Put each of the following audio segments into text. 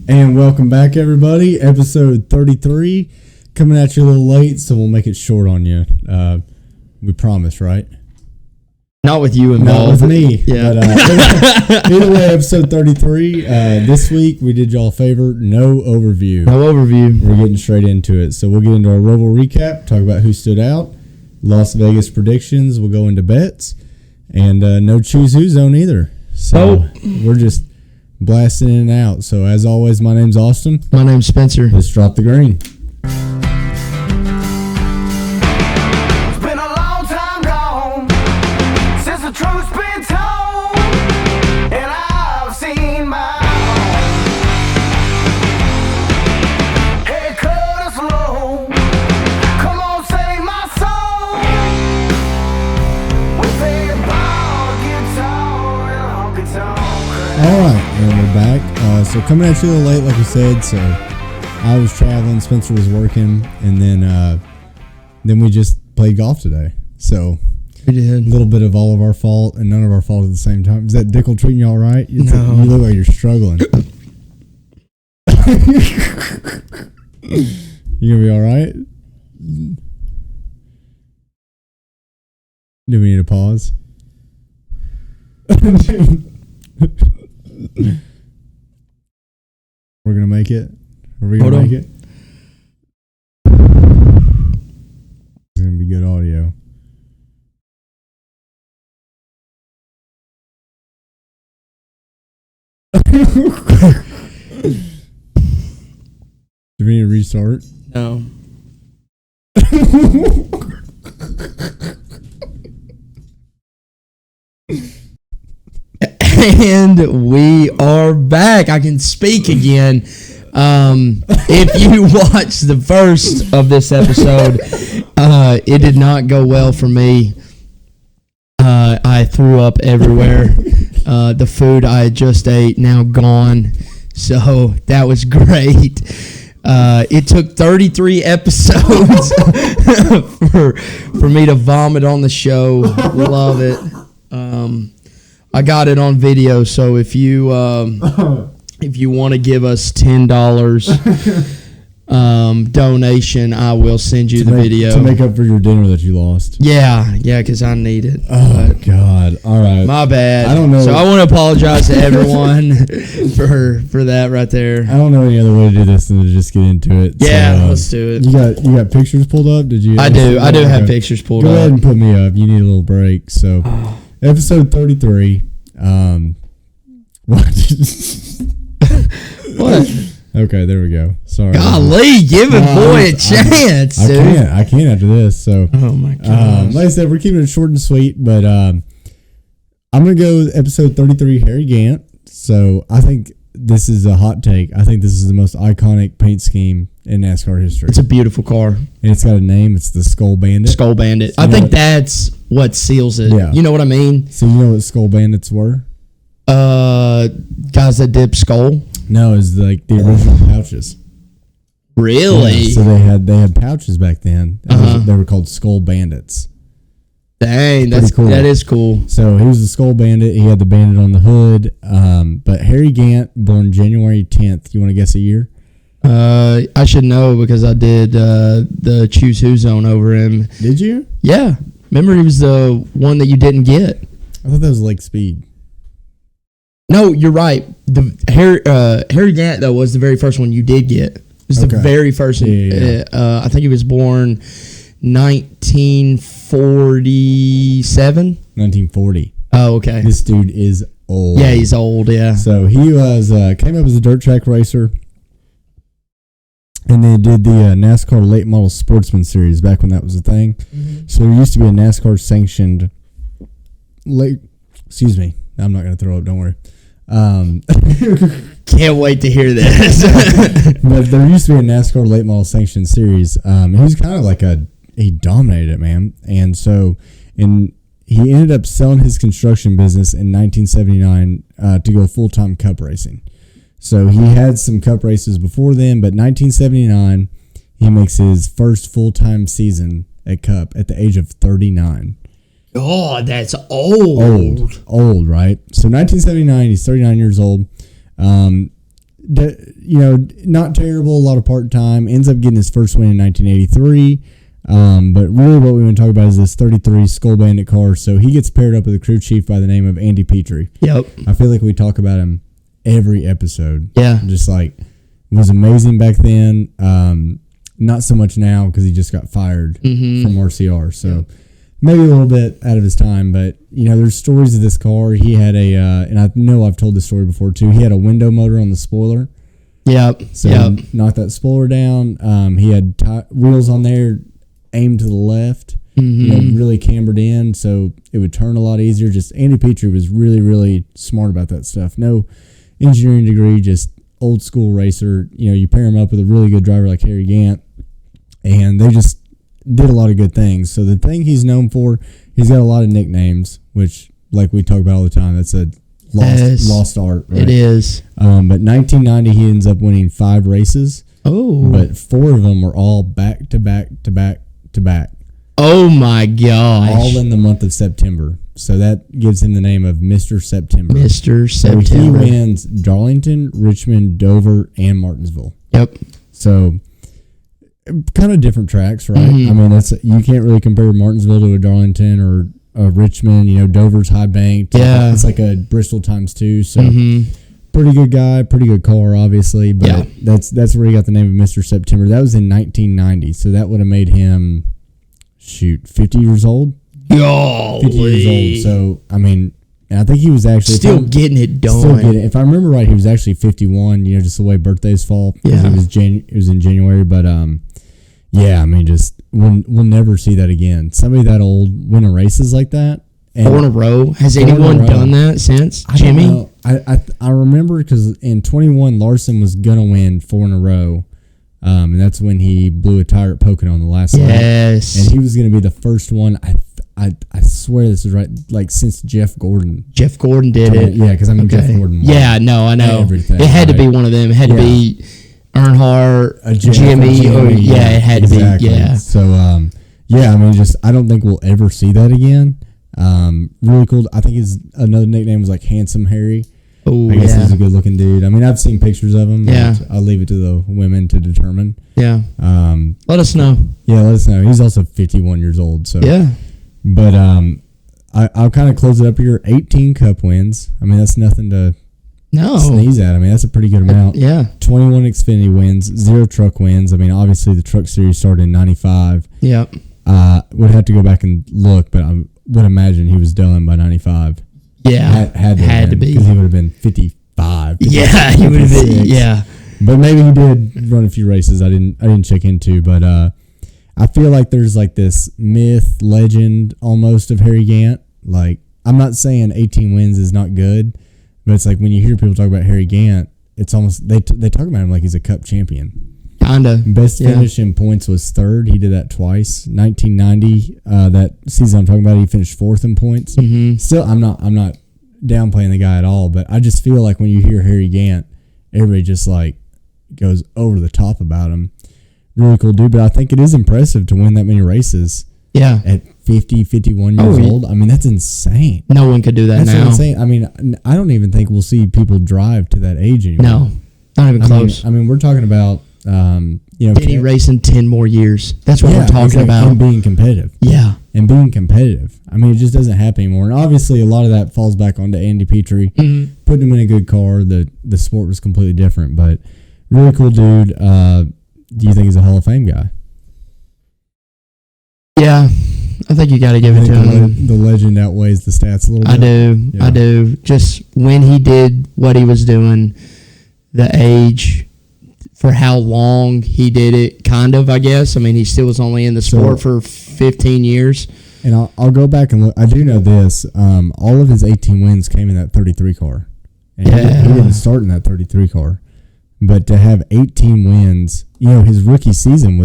And welcome back, everybody. Episode 33. Coming at you a little late, so we'll make it short on you. We promise, right? Not with you involved. Not with me. Yeah. But, either way, episode 33. This week, we did y'all a favor. No overview. No overview. We're getting straight into it. So we'll get into our Roval Recap, talk about who stood out, Las Vegas predictions. We'll go into bets, and no choose who zone either. So we're just blasting in and out. So as always, my name's Austin. My name's Spencer. Let's drop the green. Alright, and we're back. So coming at you a little late, like we said. So I was traveling, Spencer was working, and then we just played golf today. So we did. A little bit of all of our fault and none of our fault at the same time. Is that Dickel treating you all right? No. You look like you're struggling. You gonna be all right? Do we need a pause? We're gonna make it. Are we gonna make it? It's gonna be good audio. Do we need to restart? No. And we are back. I can speak again. If you watched the first of this episode, it did not go well for me. I threw up everywhere. The food I just ate now gone. So that was great. It took 33 episodes for me to vomit on the show. Love it. I got it on video, so if you want to give us $10 donation, I will send you the video to make up for your dinner that you lost. Yeah, because I need it. Oh God! All right, my bad. I don't know. So I want to apologize to everyone for that right there. I don't know any other way to do this than to just get into it. Yeah, so, let's do it. You got pictures pulled up? Did you? I do have pictures pulled up. Go ahead and put me up. You need a little break. So, episode 33. What? What? Okay, there we go. Sorry. Golly, give a boy a chance, dude. I can't after this. So, oh my God. Like I said, we're keeping it short and sweet, but I'm gonna go with episode 33, Harry Gant. So I think this is a hot take. I think this is the most iconic paint scheme in NASCAR history. It's a beautiful car, and it's got a name. It's the Skull Bandit. Skull Bandit. So I think that's what seals it. Yeah. You know what I mean? So you know what Skull Bandits were? Guys that dip skull. No, it's like the original pouches. Really? Yeah, so they had pouches back then. They were called Skull Bandits. Dang, that's cool. That is cool. So he was the Skull Bandit. He had the bandit on the hood. But Harry Gant, born January 10th. You want to guess a year? I should know because I did the choose who zone over him. Did you? Yeah. Remember, he was the one that you didn't get. I thought that was Lake Speed. No, you're right. The Harry Gant though was the very first one you did get. It was the very first one. Yeah. I think he was born 1947. 1940. Oh, okay. This dude is old. Yeah, he's old. Yeah. So he was came up as a dirt track racer, and they did the NASCAR Late Model Sportsman Series back when that was a thing. Mm-hmm. So there used to be a NASCAR sanctioned late. Excuse me. I'm not going to throw up. Don't worry. Can't wait to hear this. But there used to be a NASCAR late model sanctioned series. He was kind of like he dominated it, man. And so, he ended up selling his construction business in 1979 to go full-time cup racing. So he had some cup races before then, but 1979, he makes his first full-time season at Cup at the age of 39. Oh, that's old. Old, right? So 1979, he's 39 years old. not terrible, a lot of part-time. Ends up getting his first win in 1983. But really what we want to talk about is this 33 Skull Bandit car. So he gets paired up with a crew chief by the name of Andy Petrie. Yep. I feel like we talk about him every episode. Yeah. Just like, was amazing back then. Not so much now because he just got fired from RCR. So maybe a little bit out of his time. But, there's stories of this car. He had and I know I've told this story before too, he had a window motor on the spoiler. Yep. So knocked that spoiler down. He had wheels on there aimed to the left, really cambered in, so it would turn a lot easier. Just Andy Petrie was really, really smart about that stuff. No engineering degree, just old school racer. You pair him up with a really good driver like Harry Gant, and they just did a lot of good things. So the thing he's known for, he's got a lot of nicknames, which, like we talk about all the time, that's a lost art. Right? It is. But 1990, he ends up winning 5 races. Oh. But 4 of them were all back to back to back to back. Oh my gosh. All in the month of September. So that gives him the name of Mr. September. Mr. September. So he wins Darlington, Richmond, Dover, and Martinsville. Yep. So kind of different tracks, right? I mean, you can't really compare Martinsville to a Darlington or a Richmond. Dover's high banked. Yeah. It's like a Bristol times 2. So pretty good guy, pretty good car, obviously. But that's where he got the name of Mr. September. That was in 1990. So that would have made him, 50 years old? Golly. 50 years old. So, I mean, I think he was actually... Still getting it done. If I remember right, he was actually 51, just the way birthdays fall. Yeah. It was in January. But, I mean, just... We'll never see that again. Somebody that old winning races like that. 4 in a row. Has anyone done that since? Jimmy? I remember because in 21, Larson was going to win 4 in a row. And that's when he blew a tire at Pocono on the last lap. Yes. And he was going to be the first one. I swear this is right. Like since Jeff Gordon. Jeff Gordon did it. Yeah, because Jeff Gordon won. Yeah, no, I know. Everything, it had to be one of them. It had to be Earnhardt, Jimmy. It had to be. Yeah. So, I mean, I don't think we'll ever see that again. Really cool. I think his another nickname was like Handsome Harry. Oh, I guess he's a good looking dude. I mean, I've seen pictures of him. Yeah. I'll leave it to the women to determine. Yeah. Let us know. Yeah, let us know. He's also 51 years old. So yeah. But I'll kind of close it up here. 18 Cup wins. I mean, that's nothing to sneeze at. I mean, that's a pretty good amount. Yeah. 21 Xfinity wins, 0 truck wins. I mean, obviously the truck series started in 95. Yeah. Would have to go back and look, but I would imagine he was done by 95. Yeah. Had to be. Because he would have been 55. Yeah, he would have been. Yeah. But maybe he did run a few races I didn't check into, but I feel like there's like this myth, legend almost of Harry Gant. Like, I'm not saying 18 wins is not good, but it's like when you hear people talk about Harry Gant, it's almost they talk about him like he's a Cup champion. Kinda. Best finish in points was 3rd. He did that twice. 1990, that season I'm talking about, he finished 4th in points. Still, I'm not downplaying the guy at all, but I just feel like when you hear Harry Gant, everybody just like goes over the top about him. Really cool dude, but I think it is impressive to win that many races. Yeah. At 50, 51 years old. I mean, that's insane. No one could do that now. That's insane. I mean, I don't even think we'll see people drive to that age anymore. No, not even close. I mean, we're talking about, Did he race in 10 more years? That's what we're talking about. And being competitive. Yeah. And being competitive. I mean, it just doesn't happen anymore. And obviously, a lot of that falls back onto Andy Petrie. Putting him in a good car. The sport was completely different. But really cool dude. Do you think he's a Hall of Fame guy? Yeah. I think you got to give it to him. The legend outweighs the stats a little bit. I do. Yeah. I do. Just when he did what he was doing, the age, for how long he did it, kind of, I guess. I mean, he still was only in the sport for 15 years. And I'll go back and look. I do know this. All of his 18 wins came in that 33 car. And he didn't start in that 33 car. But to have 18 wins, his rookie season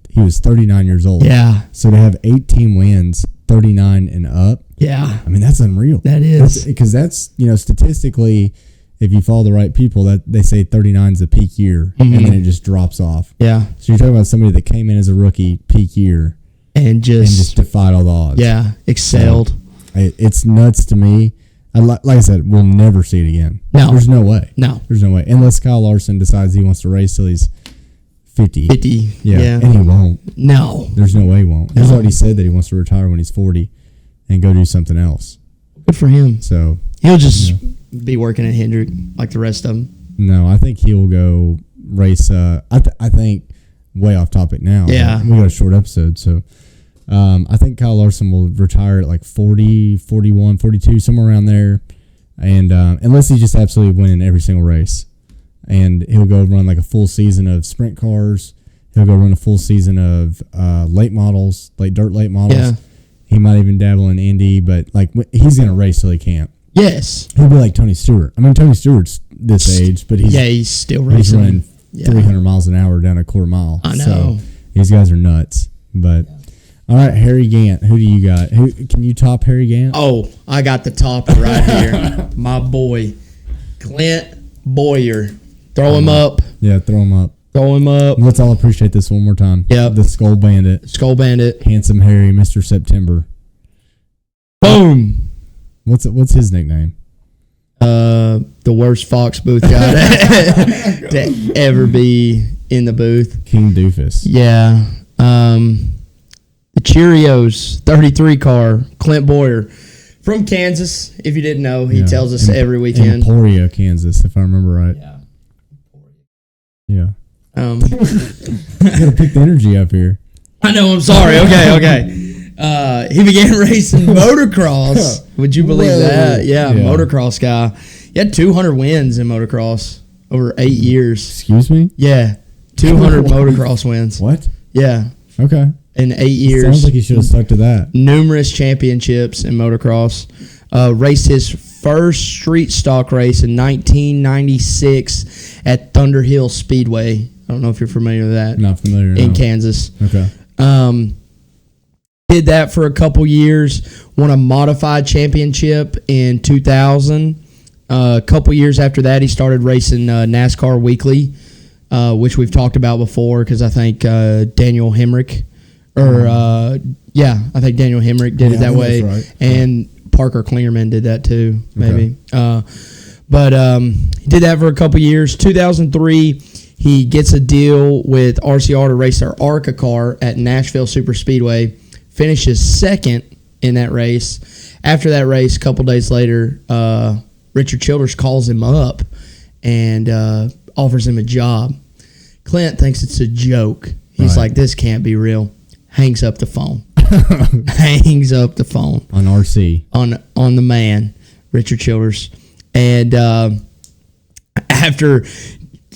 he was 39 years old. Yeah. So to have 18 wins, 39 and up. Yeah. I mean, that's unreal. That is. Because that's, statistically, if you follow the right people, that they say 39 is the peak year, and then it just drops off. Yeah. So you're talking about somebody that came in as a rookie, peak year, and just defied all the odds. Yeah, excelled. So it's nuts to me. Like I said, we'll never see it again. No. There's no way. No. There's no way. Unless Kyle Larson decides he wants to race till he's 50. 50. Yeah. And he won't. No. There's no way he won't. He's already said that he wants to retire when he's 40 and go do something else. Good for him. So he'll just be working at Hendrick like the rest of them. No, I think he'll go race. I think way off topic now. Yeah. We got a short episode. So I think Kyle Larson will retire at like 40, 41, 42, somewhere around there. And unless he just absolutely win every single race. And he'll go run like a full season of sprint cars. He'll go run a full season of late models, like dirt late models. Yeah. He might even dabble in Indy, but like he's going to race till he can't. Yes. He'll be like Tony Stewart. I mean, Tony Stewart's this age, but he's still racing. He's running 300 miles an hour down a quarter mile. I know. So these guys are nuts. But all right, Harry Gant. Who do you got? Who can you top Harry Gant? Oh, I got the topper right here. My boy, Clint Bowyer. Throw him up. Yeah, throw him up. Throw him up. Let's all appreciate this one more time. Yep. The Skull Bandit. Skull Bandit. Handsome Harry, Mr. September. Boom. What's his nickname? The worst Fox booth guy to ever be in the booth. King Doofus. Yeah. The Cheerios 33 car, Clint Bowyer. From Kansas, if you didn't know. He tells us every weekend. Emporia, Kansas, if I remember right. Yeah. You gotta pick the energy up here. I know, I'm sorry. Okay. He began racing motocross. Would you believe that? Yeah, motocross guy. He had 200 wins in motocross over 8 years. Excuse me? Yeah, 200 motocross wins. What? Yeah. Okay. In 8 years. Sounds like he should have stuck to that. Numerous championships in motocross. Raced his first street stock race in 1996 at Thunder Hill Speedway. I don't know if you're familiar with that. Not familiar. In Kansas. Okay. Did that for a couple years. Won a modified championship in 2000. A couple years after that, he started racing NASCAR Weekly, which we've talked about before because I think Daniel Hemrick, I think Daniel Hemrick did it that way. Right. And Parker Klingerman did that too, maybe. Okay. But he did that for a couple years. 2003, he gets a deal with RCR to race their ARCA car at Nashville Superspeedway. Finishes second in that race. After that race, a couple days later, Richard Childress calls him up and offers him a job. Clint thinks it's a joke. He's like, this can't be real. Hangs up the phone. Hangs up the phone. On RC. On the man, Richard Childress. And after,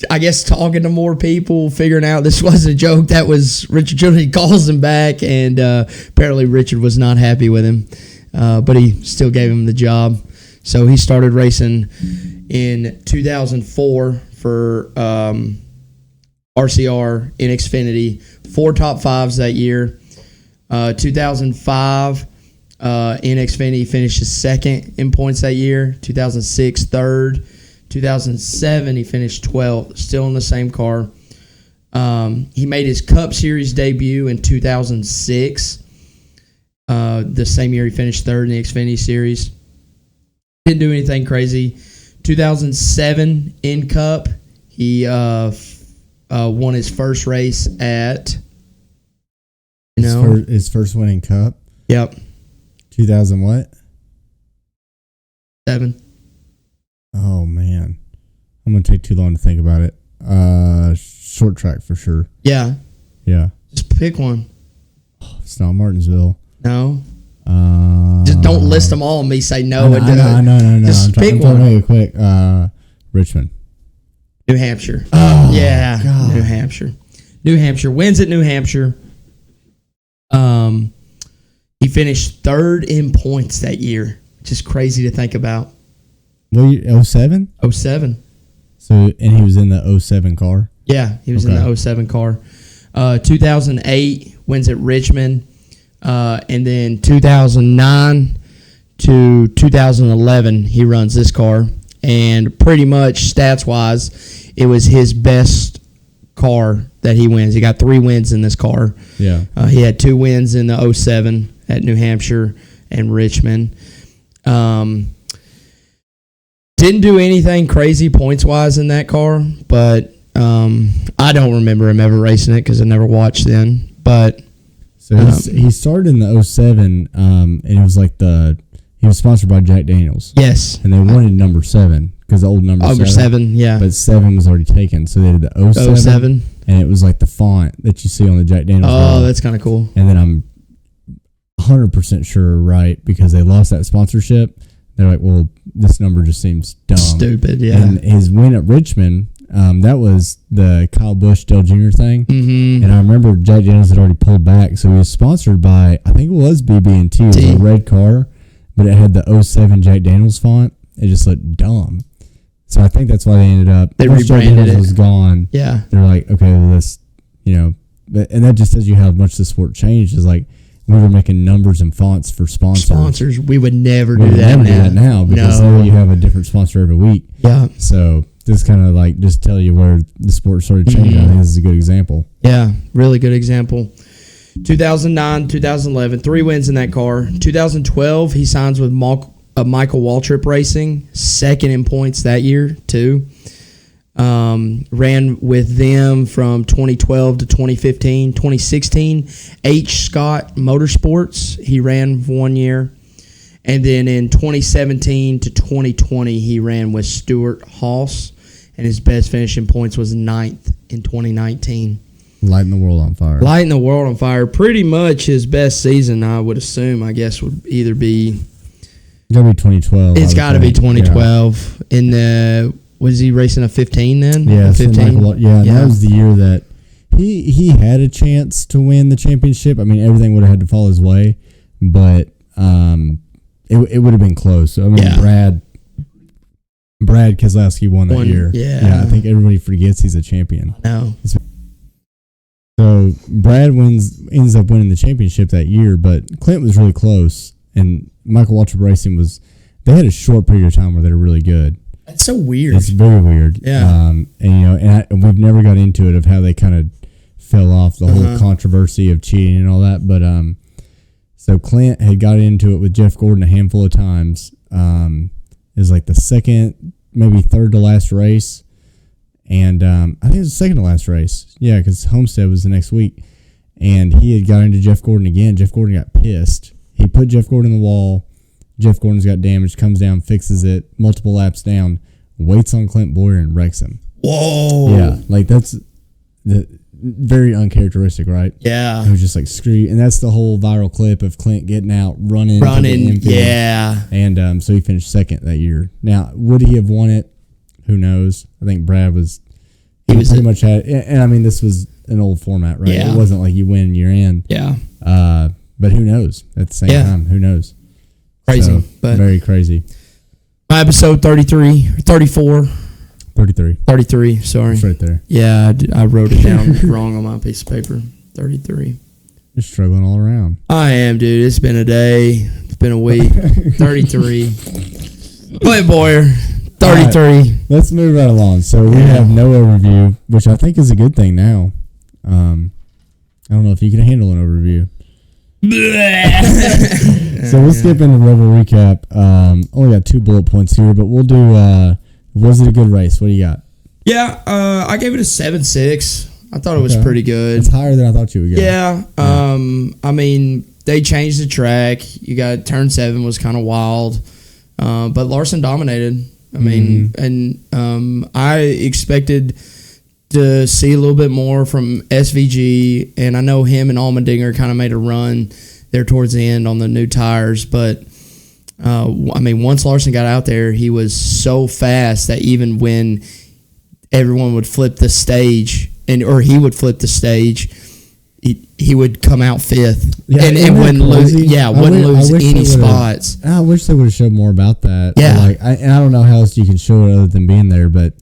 I guess, talking to more people, figuring out this wasn't a joke, that was Richard Childress. He calls him back, and apparently Richard was not happy with him, but he still gave him the job. So he started racing in 2004 for RCR in Xfinity. 4 top 5s that year. 2005 in Xfinity finishes second in points that year. 2006 third. 2007 he finished 12th, still in the same car. He made his Cup Series debut in 2006. The same year he finished third in the Xfinity Series. Didn't do anything crazy. 2007 in Cup, he won his first race at... His first winning Cup? Yep. 2000 what? 7. Oh, man. I'm going to take too long to think about it. Short track for sure. Yeah. Yeah. Just pick one. Oh, it's not Martinsville. No. Just don't list them all and me say no. No. Just pick one. Really quick. Richmond. New Hampshire. Oh, yeah. God. New Hampshire. New Hampshire. Wins at New Hampshire. He finished third in points that year, which is crazy to think about. Well, 07? 07. So, and he was in the 07 car? Yeah, he was in the 07 car. 2008 wins at Richmond. And then 2009 to 2011, he runs this car. And pretty much stats-wise, it was his best car that he wins. He got 3 wins in this car. Yeah. He had 2 wins in the 07 at New Hampshire and Richmond. Didn't do anything crazy points-wise in that car, but I don't remember him ever racing it because I never watched then. But so he started in the 07, and it was like he was sponsored by Jack Daniels. Yes. And they wanted number 7 because the old number 7, yeah. But 7 was already taken, so they did the 07. And it was like the font that you see on the Jack Daniels. Oh, that's kind of cool. And then I'm 100% sure, right, because they lost that sponsorship. They're like, well, this number just seems dumb. Stupid, yeah. And his win at Richmond, that was the Kyle Busch Dale Jr. thing. Mm-hmm. And I remember Jack Daniels had already pulled back, so he was sponsored by, I think it was BB&T. It was a red car, but it had the 07 Jack Daniels font. It just looked dumb. So I think that's why they ended up. They once rebranded Jack Daniels it. was gone. Yeah. They're like, okay, well, let's, and that just tells you how much the sport changed. Is like, we were making numbers and fonts for sponsors. We would never do that now because now you have a different sponsor every week. Yeah. So this kind of like just tell you where the sport started changing. Mm-hmm. I think this is a good example. Yeah, really good example. 2009, 2011, 3 wins in that car. 2012, he signs with Michael Waltrip Racing, second in points that year too. Ran with them from 2012 to 2015. 2016, H. Scott Motorsports, he ran for 1 year. And then in 2017 to 2020, he ran with Stuart Haas, and his best finishing points was 9th in 2019. Lighting the world on fire. Lighting the world on fire. Pretty much his best season, I would assume, I guess, would either be... It's got to be 2012. It's got to be 2012. Yeah. In the... Was he racing a 15 then? Yeah, 15. That was the year that he had a chance to win the championship. I mean, everything would have had to fall his way, but it would have been close. So, I mean, Brad Keselowski won that year. Yeah, I think everybody forgets he's a champion. No. So Brad ends up winning the championship that year, but Clint was really close, and Michael Waltrip Racing they had a short period of time where they were really good. That's so weird. It's very weird. Yeah. And we've never got into it of how they kind of fell off the whole controversy of cheating and all that. But so Clint had got into it with Jeff Gordon a handful of times. It was like the second, maybe third to last race. And I think it was the second to last race. Yeah, because Homestead was the next week. And he had got into Jeff Gordon again. Jeff Gordon got pissed. He put Jeff Gordon in the wall. Jeff Gordon's got damage, comes down, fixes it, multiple laps down, waits on Clint Bowyer and wrecks him. Whoa. Yeah, like that's very uncharacteristic, right? Yeah. It was just like, screw you. And that's the whole viral clip of Clint getting out, running. Yeah. And so he finished second that year. Now, would he have won it? Who knows? I think Brad was pretty much had, and I mean, this was an old format, right? Yeah. It wasn't like you win, you're in. Yeah. But who knows? At the same time, who knows? Crazy, but very crazy. My episode 33, 34. 33, sorry. It's right there. Yeah, I wrote it down wrong on my piece of paper. 33. You're struggling all around. I am, dude. It's been a day. It's been a week. 33. Clint Bowyer, 33. Right, let's move right along. So we have no overview, which I think is a good thing now. I don't know if you can handle an overview. So we'll skip into Roval Recap. Only got 2 bullet points here, but we'll do was it a good race? What do you got? Yeah, I gave it a 7.6. I thought it was pretty good. It's higher than I thought you would get. Yeah. I mean, they changed the track. You got turn 7 was kind of wild. But Larson dominated. I mean, and I expected to see a little bit more from SVG, and I know him and Allmendinger kind of made a run there towards the end on the new tires, but I mean, once Larson got out there, he was so fast that even when everyone would flip the stage, or he would flip the stage, he would come out 5th, and wouldn't lose. Yeah, wouldn't lose any spots. I wish they would have showed more about that. Yeah, like I don't know how else you can show it other than being there, but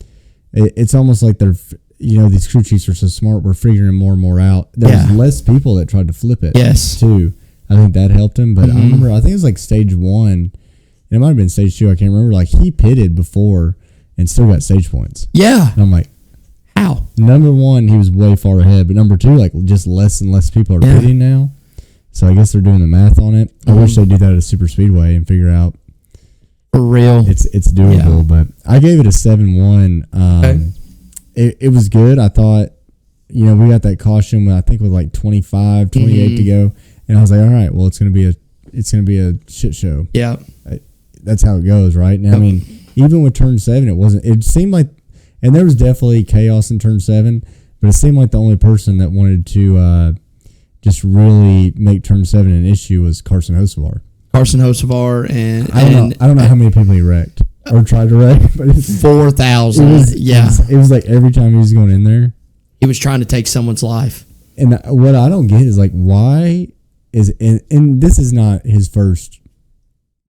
it's almost like they're. These crew chiefs are so smart. We're figuring more and more out. There was less people that tried to flip it. Yes, too. I think that helped him. But I remember, I think it was like stage 1. And it might have been stage 2. I can't remember. Like he pitted before and still got stage points. Yeah. And I'm like, how? Number 1, he was way far ahead. But number 2, like just less and less people are pitting now. So I guess they're doing the math on it. I wish they'd do that at a super speedway and figure out For real. It's doable, but I gave it a 7-1. Okay. It was good. I thought, we got that caution with, I think with like 25, 28 to go, and I was like, all right, well, it's gonna be a shit show. Yeah. That's how it goes, right? Now, I mean, even with turn 7, it seemed like, and there was definitely chaos in turn 7, but it seemed like the only person that wanted to just really make turn 7 an issue was Carson Hocevar. And I don't know how many people he wrecked or tried to wreck, but it's 4,000. Yeah. It was like every time he was going in there, he was trying to take someone's life. And what I don't get is like, why is, and this is not his first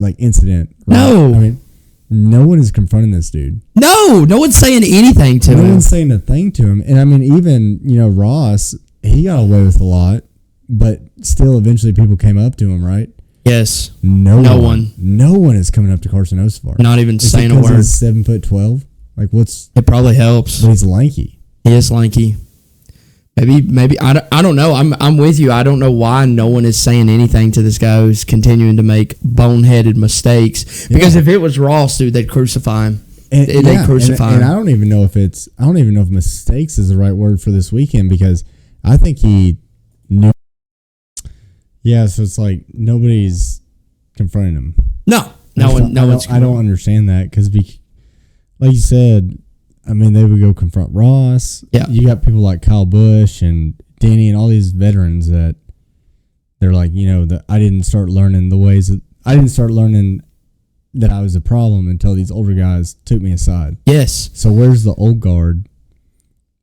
like incident. Right? No. I mean, no one is confronting this dude. No one's saying anything to him. No one's saying a thing to him. And I mean, even, Ross, he got away with a lot, but still eventually people came up to him, right? Yes. No one is coming up to Carson Hocevar. Not even saying a word. He's 7'12". Like, it probably helps. But he's lanky. He is lanky. Maybe I don't know. I'm with you. I don't know why no one is saying anything to this guy who's continuing to make boneheaded mistakes. Because if it was Ross, dude, they'd crucify him. They'd crucify him. And I don't even know if mistakes is the right word for this weekend, because I think he knew. Yeah, so it's like nobody's confronting him. No one's. I don't understand that, because, like you said, I mean, they would go confront Ross. Yeah. You got people like Kyle Busch and Denny and all these veterans that they're like, that I didn't start learning that I was a problem until these older guys took me aside. Yes. So where's the old guard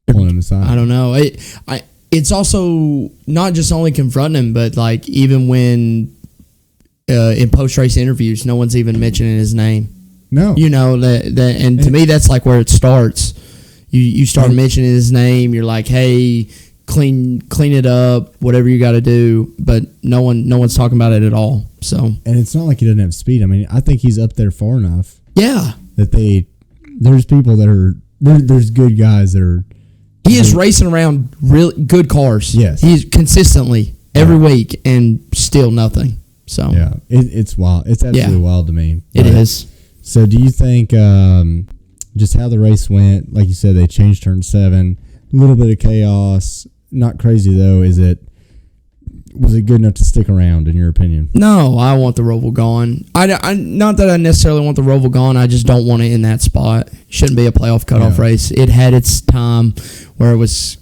pulling him aside? I don't know. It's also not just only confronting him, but like even when in post-race interviews, no one's even mentioning his name. No. That and to me, that's like where it starts. You start mentioning his name. You're like, hey, clean it up, whatever you got to do. But no one's talking about it at all. So, and it's not like he doesn't have speed. I mean, I think he's up there far enough. Yeah. That there's people that are there's good guys that are. He is racing around really good cars. Yes. He's consistently every week and still nothing. So yeah, it's wild. It's absolutely wild to me. It is. So do you think just how the race went? Like you said, they changed turn 7. A little bit of chaos. Not crazy though. Was it good enough to stick around in your opinion? No, I want the Roval gone. I not that I necessarily want the Roval gone. I just don't want it in that spot. Shouldn't be a playoff cutoff race. It had its time where it was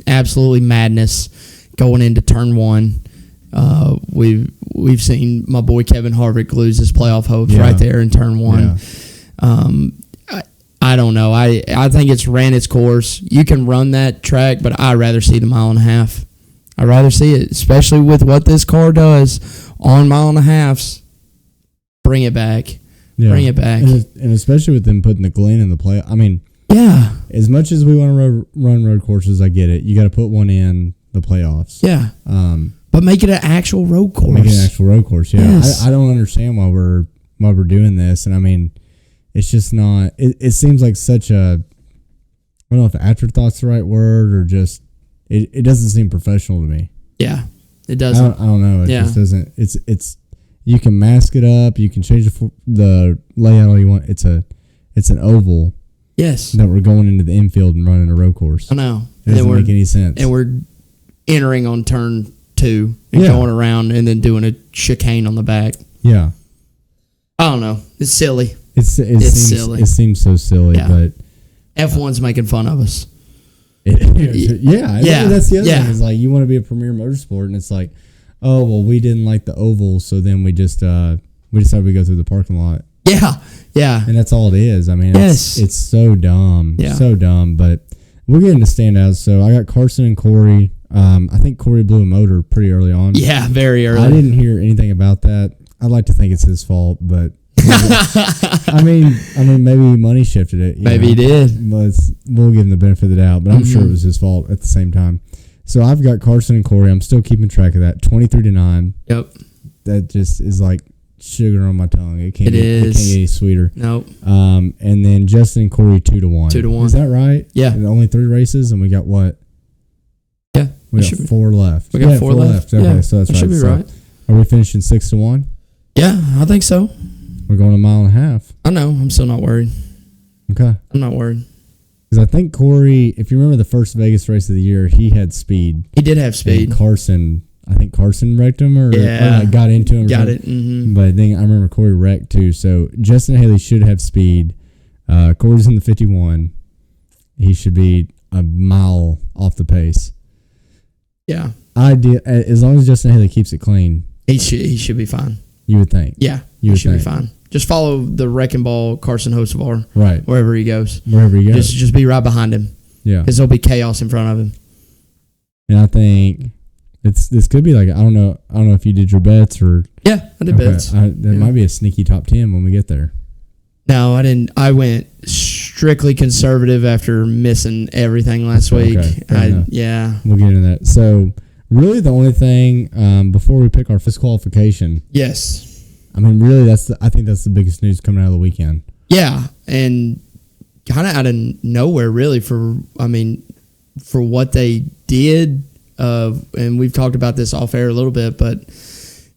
absolutely madness going into turn 1. We've seen my boy Kevin Harvick lose his playoff hopes right there in turn 1. Yeah. I don't know. I think it's ran its course. You can run that track, but I'd rather see the 1.5 miles. I'd rather see it, especially with what this car does on 1.5 miles. Bring it back. Yeah. Bring it back. And especially with them putting the Glen in the play. I mean, yeah. As much as we want to run road courses, I get it. You got to put one in the playoffs. Yeah. But make it an actual road course. Make it an actual road course. Yeah. Yes. I don't understand why we're doing this. And I mean, it's just not. It seems like such a. I don't know if afterthought's the right word or just. It doesn't seem professional to me. Yeah, it doesn't. I don't know. It just doesn't. It's. You can mask it up. You can change the layout all you want. It's an oval. Yes. That we're going into the infield and running a road course. I know. It doesn't make any sense. And we're entering on turn 2 and going around and then doing a chicane on the back. Yeah. I don't know. It's silly. It seems silly. It seems so silly, but F1's making fun of us. That's the other thing. Is like you want to be a premier motorsport, and it's like, oh well, we didn't like the oval, so then we decided we go through the parking lot. Yeah, and that's all it is. I mean, it's so dumb, so dumb. But we'll get into standouts. So I got Carson and Corey. I think Corey blew a motor pretty early on. Yeah, very early. I didn't hear anything about that. I'd like to think it's his fault, but. I mean, maybe money shifted it. Maybe he did. We'll give him the benefit of the doubt, but I'm sure it was his fault at the same time. So I've got Carson and Corey. I'm still keeping track of that. 23-9. Yep. That just is like sugar on my tongue. It can't get any sweeter. Nope. And then Justin and Corey 2-1. 2-1. Is that right? Yeah. And only 3 races, and we got what? Yeah. We got 4 left. We got 4 left. Okay, so that's right. Should be right. Are we finishing 6-1? Yeah, I think so. We're going a mile and a half. I know. I'm still not worried. Okay. I'm not worried. Because I think Corey, if you remember the first Vegas race of the year, he had speed. He did have speed. And Carson wrecked him or like got into him. Got it. Mm-hmm. But then I remember Corey wrecked too. So Justin Haley should have speed. Corey's in the 51. He should be a mile off the pace. Yeah. As long as Justin Haley keeps it clean. He should be fine. You would think. Yeah. He should be fine. Just follow the wrecking ball Carson Hocevar. Right. Wherever he goes. Just be right behind him. Yeah. Because there'll be chaos in front of him. And I think this could be like, I don't know if you did your bets or. Yeah, I did bets. That might be a sneaky top 10 when we get there. No, I didn't. I went strictly conservative after missing everything last week. Yeah. We'll get into that. So, really the only thing before we pick our fifth qualification. Yes. I mean, really, I think that's the biggest news coming out of the weekend. Yeah, and kind of out of nowhere, really, for what they did. And we've talked about this off air a little bit, but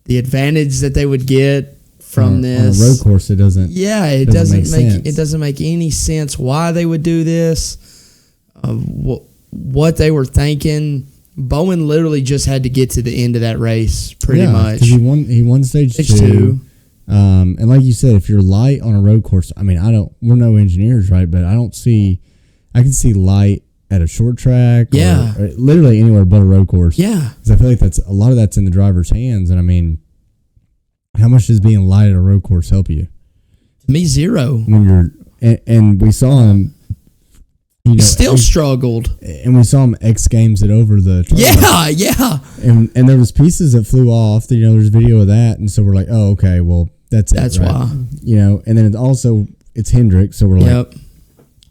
the advantage that they would get from this on a road course, it doesn't. Yeah, it doesn't make any sense why they would do this. What they were thinking. Bowen literally just had to get to the end of that race, pretty much. He won stage two. And like you said, if you're light on a road course, I mean, we're no engineers, right? But I can see light at a short track, or literally anywhere but a road course. Yeah, because I feel like a lot of that's in the driver's hands, and I mean, how much does being light at a road course help you? To me, zero. When and we saw him. Still struggled, and we saw him X Games it over the track. Yeah. And there was pieces that flew off. There's video of that, and so we're like, oh, okay, well, that's right? Why. And then it's Hendrick, so we're like,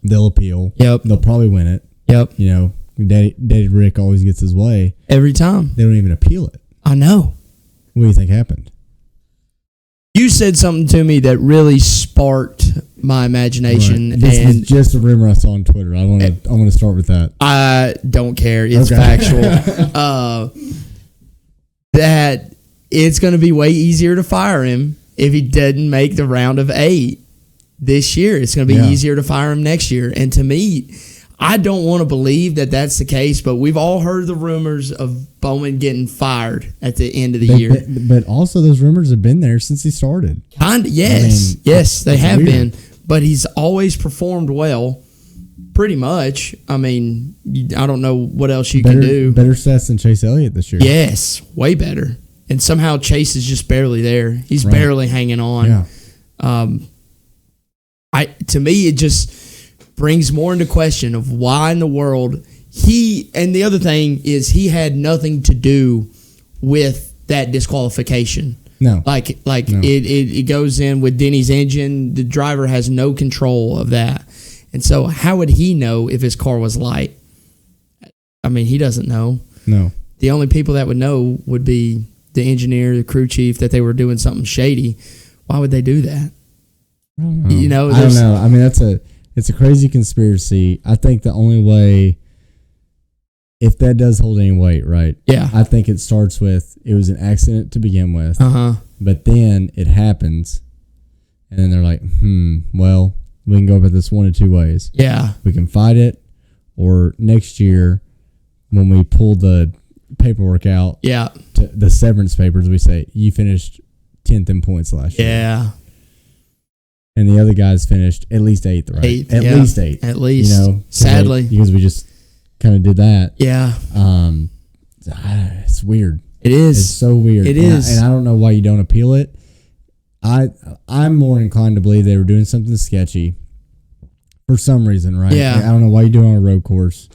they'll appeal. Yep, they'll probably win it. Yep. Daddy Rick always gets his way every time. They don't even appeal it. I know. What do you think happened? You said something to me that really sparked my imagination. Right. This is just a rumor I saw on Twitter. I want to start with that. I don't care. It's factual. That it's going to be way easier to fire him if he didn't make the round of 8 this year. It's going to be easier to fire him next year. And to me, I don't want to believe that that's the case, but we've all heard the rumors of Bowman getting fired at the end of the year. But also, those rumors have been there since he started. Yes. Yes, they have been. But he's always performed well, pretty much. I mean, I don't know what else you can do. Better stats than Chase Elliott this year. Yes, way better. And somehow Chase is just barely there. He's barely hanging on. Yeah. To me, it just brings more into question of why in the world and the other thing is he had nothing to do with that disqualification. No. Like no. It goes in with Denny's engine. The driver has no control of that. And so how would he know if his car was light? I mean, he doesn't know. No. The only people that would know would be the engineer, the crew chief, that they were doing something shady. Why would they do that? I don't know. I don't know. I mean, it's a crazy conspiracy. I think the only way, if that does hold any weight, right? Yeah. I think it starts with it was an accident to begin with. But then it happens, and then they're like, well, we can go about this one of two ways. Yeah. We can fight it, or next year when we pull the paperwork out, the severance papers, we say, you finished 10th in points last year. Yeah. And the other guys finished at least 8th, right? 8th, at least 8th. At least. Sadly. Because we just kind of did that. Yeah. It's weird. It is. It's so weird. It is. And I don't know why you don't appeal it. I'm more inclined to believe they were doing something sketchy for some reason, right? Yeah. I don't know why you do it on a road course.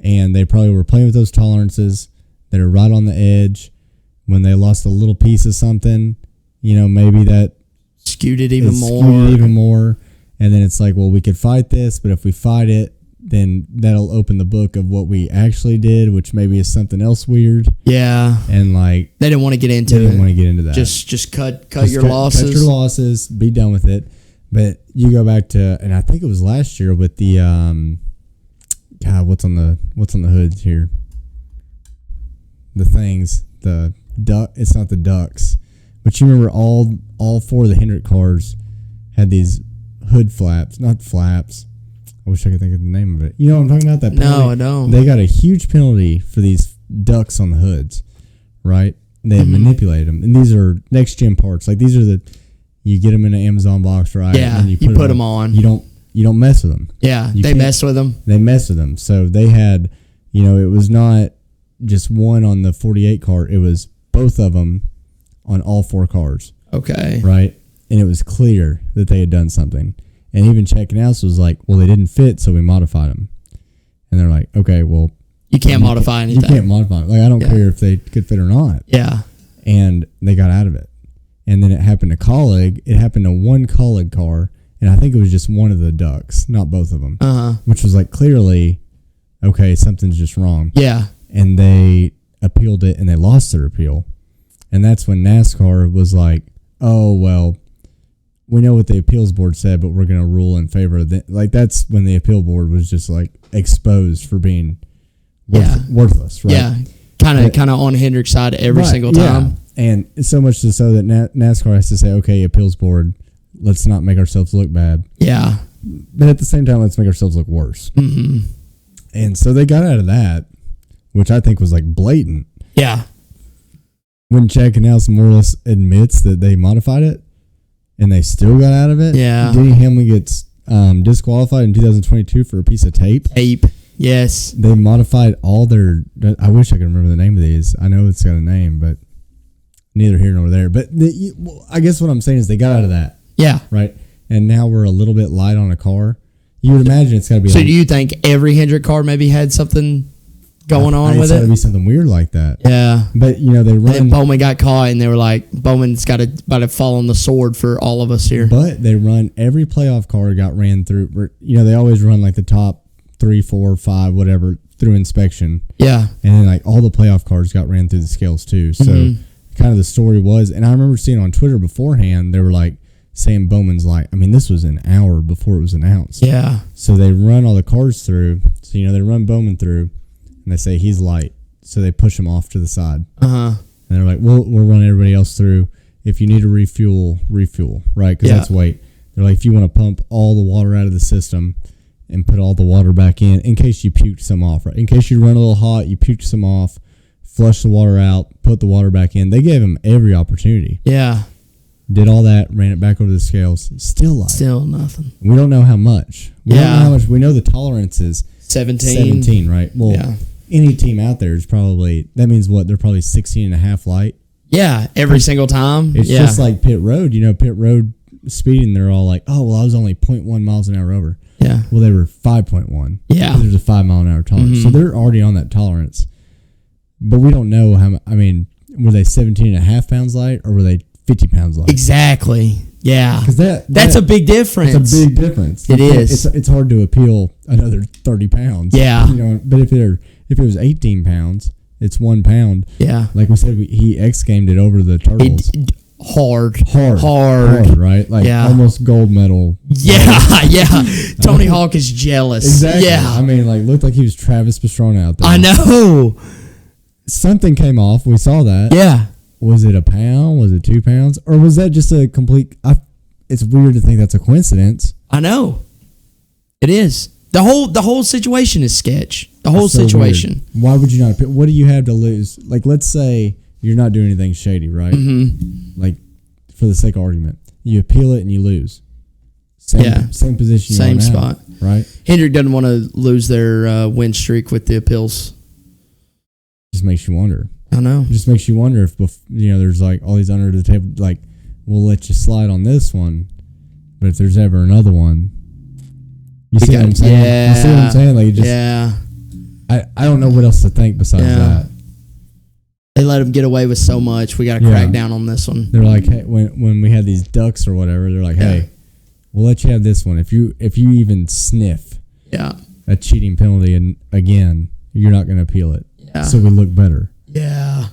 And they probably were playing with those tolerances that are right on the edge. When they lost a little piece of something, maybe that skewed it even more. And then it's like, well, we could fight this, but if we fight it, then that'll open the book of what we actually did, which maybe is something else weird. Yeah. And like they didn't want to get into that. Just cut your losses. Cut your losses, be done with it. But you go back to, and I think it was last year with the what's on the hood here? The things, the duck. It's not the ducks, But you remember all 4 of the Hendrick cars had these hood flaps, not flaps. I wish I could think of the name of it. You know what I'm talking about? That penalty? No, I don't. They got a huge penalty for these ducts on the hoods, right? They had manipulated them, and these are next gen parts. Like these are you get them in an Amazon box, right? Yeah, and you put them on. You don't mess with them. Yeah, You they can't- messed with them. They messed with them. So they had, it was not just one on the 48 car. It was both of them on all 4 cars, Okay. right? And it was clear that they had done something. And even checking out was like, well, they didn't fit, so we modified them. And they're like, okay, well, You can't modify anything. you can't modify them. Like I don't care if they could fit or not. Yeah. And they got out of it. And then it happened to Colleague. It happened to one Colleague car, and I think it was just one of the ducks, not both of them. Which was like clearly, okay, something's just wrong. Yeah. And they appealed it, and they lost their appeal. And that's when NASCAR was like, oh, well, we know what the appeals board said, but we're going to rule in favor of it. Like, that's when the appeal board was just, like, exposed for being worthless, right? Yeah. Kind of on Hendrick's side every single time. Yeah. And it's so much so that NASCAR has to say, okay, appeals board, let's not make ourselves look bad. Yeah. But at the same time, let's make ourselves look worse. Mm-hmm. And so they got out of that, which I think was, like, blatant. Yeah. When Chad Canals more or less admits that they modified it, and they still got out of it. Yeah. Denny Hamlin gets disqualified in 2022 for a piece of tape. Yes. They modified all their. I wish I could remember the name of these. I know it's got a name, but neither here nor there. But I guess what I'm saying is they got out of that. Yeah. Right. And now we're a little bit light on a car. You would imagine it's got to be. So do you think every Hendrick car maybe had something going on with it? It's got to it? be something weird like that. Yeah. But they run. And Bowman got caught, and they were like, Bowman's about to fall on the sword for all of us here. But they run every playoff car got ran through. They always run like the top 3, 4, 5, whatever through inspection. Yeah. And then like all the playoff cars got ran through the scales too. So kind of the story was, and I remember seeing on Twitter beforehand, they were like saying Bowman's light. I mean, this was an hour before it was announced. Yeah. So they run all the cars through. So they run Bowman through, and they say he's light. So they push him off to the side. And they're like, we'll run everybody else through. If you need to refuel, right? Because that's weight. They're like, if you want to pump all the water out of the system and put all the water back in case you puked some off, right? In case you run a little hot, you puked some off, flush the water out, put the water back in. They gave him every opportunity. Yeah. Did all that, ran it back over the scales. Still light. Still nothing. We don't know how much. We don't know how much. We know the tolerance is 17, right? Well, any team out there is probably, that means what? They're probably 16 and a half light. Yeah, every single time. It's just like pit road. Pit road speeding, they're all like, oh, well, I was only 0.1 miles an hour over. Yeah. Well, they were 5.1. Yeah. There's a 5 mile an hour tolerance. So they're already on that tolerance. But we don't know were they 17 and a half pounds light or were they 50 pounds light? Exactly. Yeah. Because that's a big difference. It's a big difference. It is. It's hard to appeal another 30 pounds. Yeah. But if it was 18 pounds, it's 1 pound. Yeah. Like we said, he X-gamed it over the turtles. Hard, right? Like almost gold medal. Yeah. Tony Hawk is jealous. Exactly. Yeah. Looked like he was Travis Pastrana out there. I know. Something came off. We saw that. Yeah. Was it a pound? Was it 2 pounds? Or was that just a complete... it's weird to think that's a coincidence. I know. It is. The whole situation is sketch. The whole situation. Weird. Why would you not... What do you have to lose? Like, let's say you're not doing anything shady, right? Mm-hmm. Like, for the sake of argument. You appeal it and you lose. Same position. Same spot. Right? Hendrick doesn't want to lose their win streak with the appeals. Just makes you wonder. I know. It just makes you wonder if, there's like all these under the table, like, we'll let you slide on this one, but if there's ever another one, you see what I'm saying? Yeah. You see what I'm saying? Like, I don't know what else to think besides that. They let them get away with so much. We got to crack down on this one. They're like, hey, when we had these ducks or whatever, they're like, hey, we'll let you have this one. If you even sniff a cheating penalty and again, you're not going to appeal it. Yeah. So we look better. Yeah.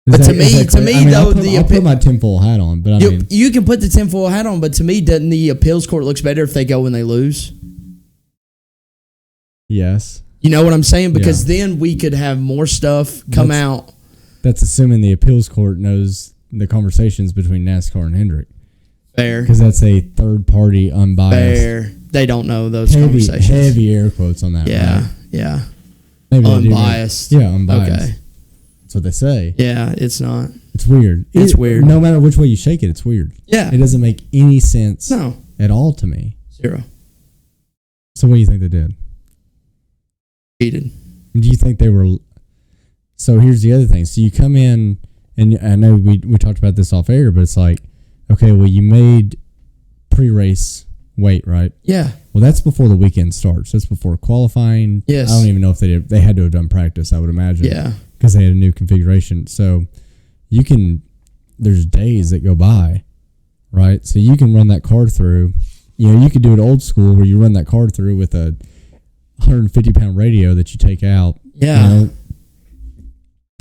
But to me, though, I'll put my tinfoil hat on, but you can put the tinfoil hat on, but to me, doesn't the appeals court looks better if they go when they lose? Yes. You know what I'm saying? Because then we could have more stuff come out. That's assuming the appeals court knows the conversations between NASCAR and Hendrick. Fair. Because that's a third party, unbiased. Fair. They don't know those conversations. Heavy air quotes on that. Yeah. Right? Yeah. Maybe Unbiased. Yeah, unbiased. Okay. That's what they say. Yeah, it's not. It's weird. It's weird. No matter which way you shake it, it's weird. Yeah. It doesn't make any sense No. at all to me. Zero. So what do you think they did? Cheated. Do you think they were... So here's the other thing. So you come in, and I know we talked about this off air, but it's like, okay, well, you made pre-race weight, right? Yeah. Well, that's before the weekend starts. That's before qualifying. Yes. I don't even know if they had to have done practice, I would imagine. Yeah. Because they had a new configuration. So you can... There's days that go by, right? So you can run that card through. You know, you could do it old school where you run that card through with a 150-pound radio that you take out. Yeah. You know,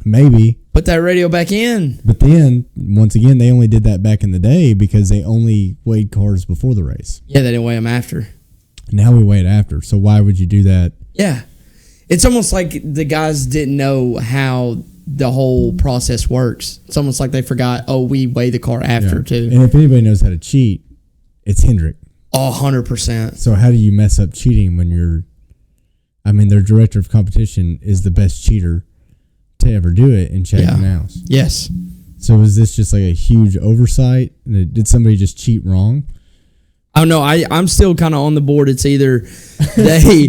maybe. Put that radio back in. But then, once again, they only did that back in the day because they only weighed cars before the race. Yeah, they didn't weigh them after. Now we weigh it after. So why would you do that? Yeah. It's almost like the guys didn't know how the whole process works. It's almost like they forgot, we weigh the car after, too. And if anybody knows how to cheat, it's Hendrick. 100%. So how do you mess up cheating when you're... I mean, their director of competition is the best cheater to ever do it in Chad Knaus. Yes. So is this just like a huge oversight? Did somebody just cheat wrong? Oh no, I'm still kind of on the board. It's either they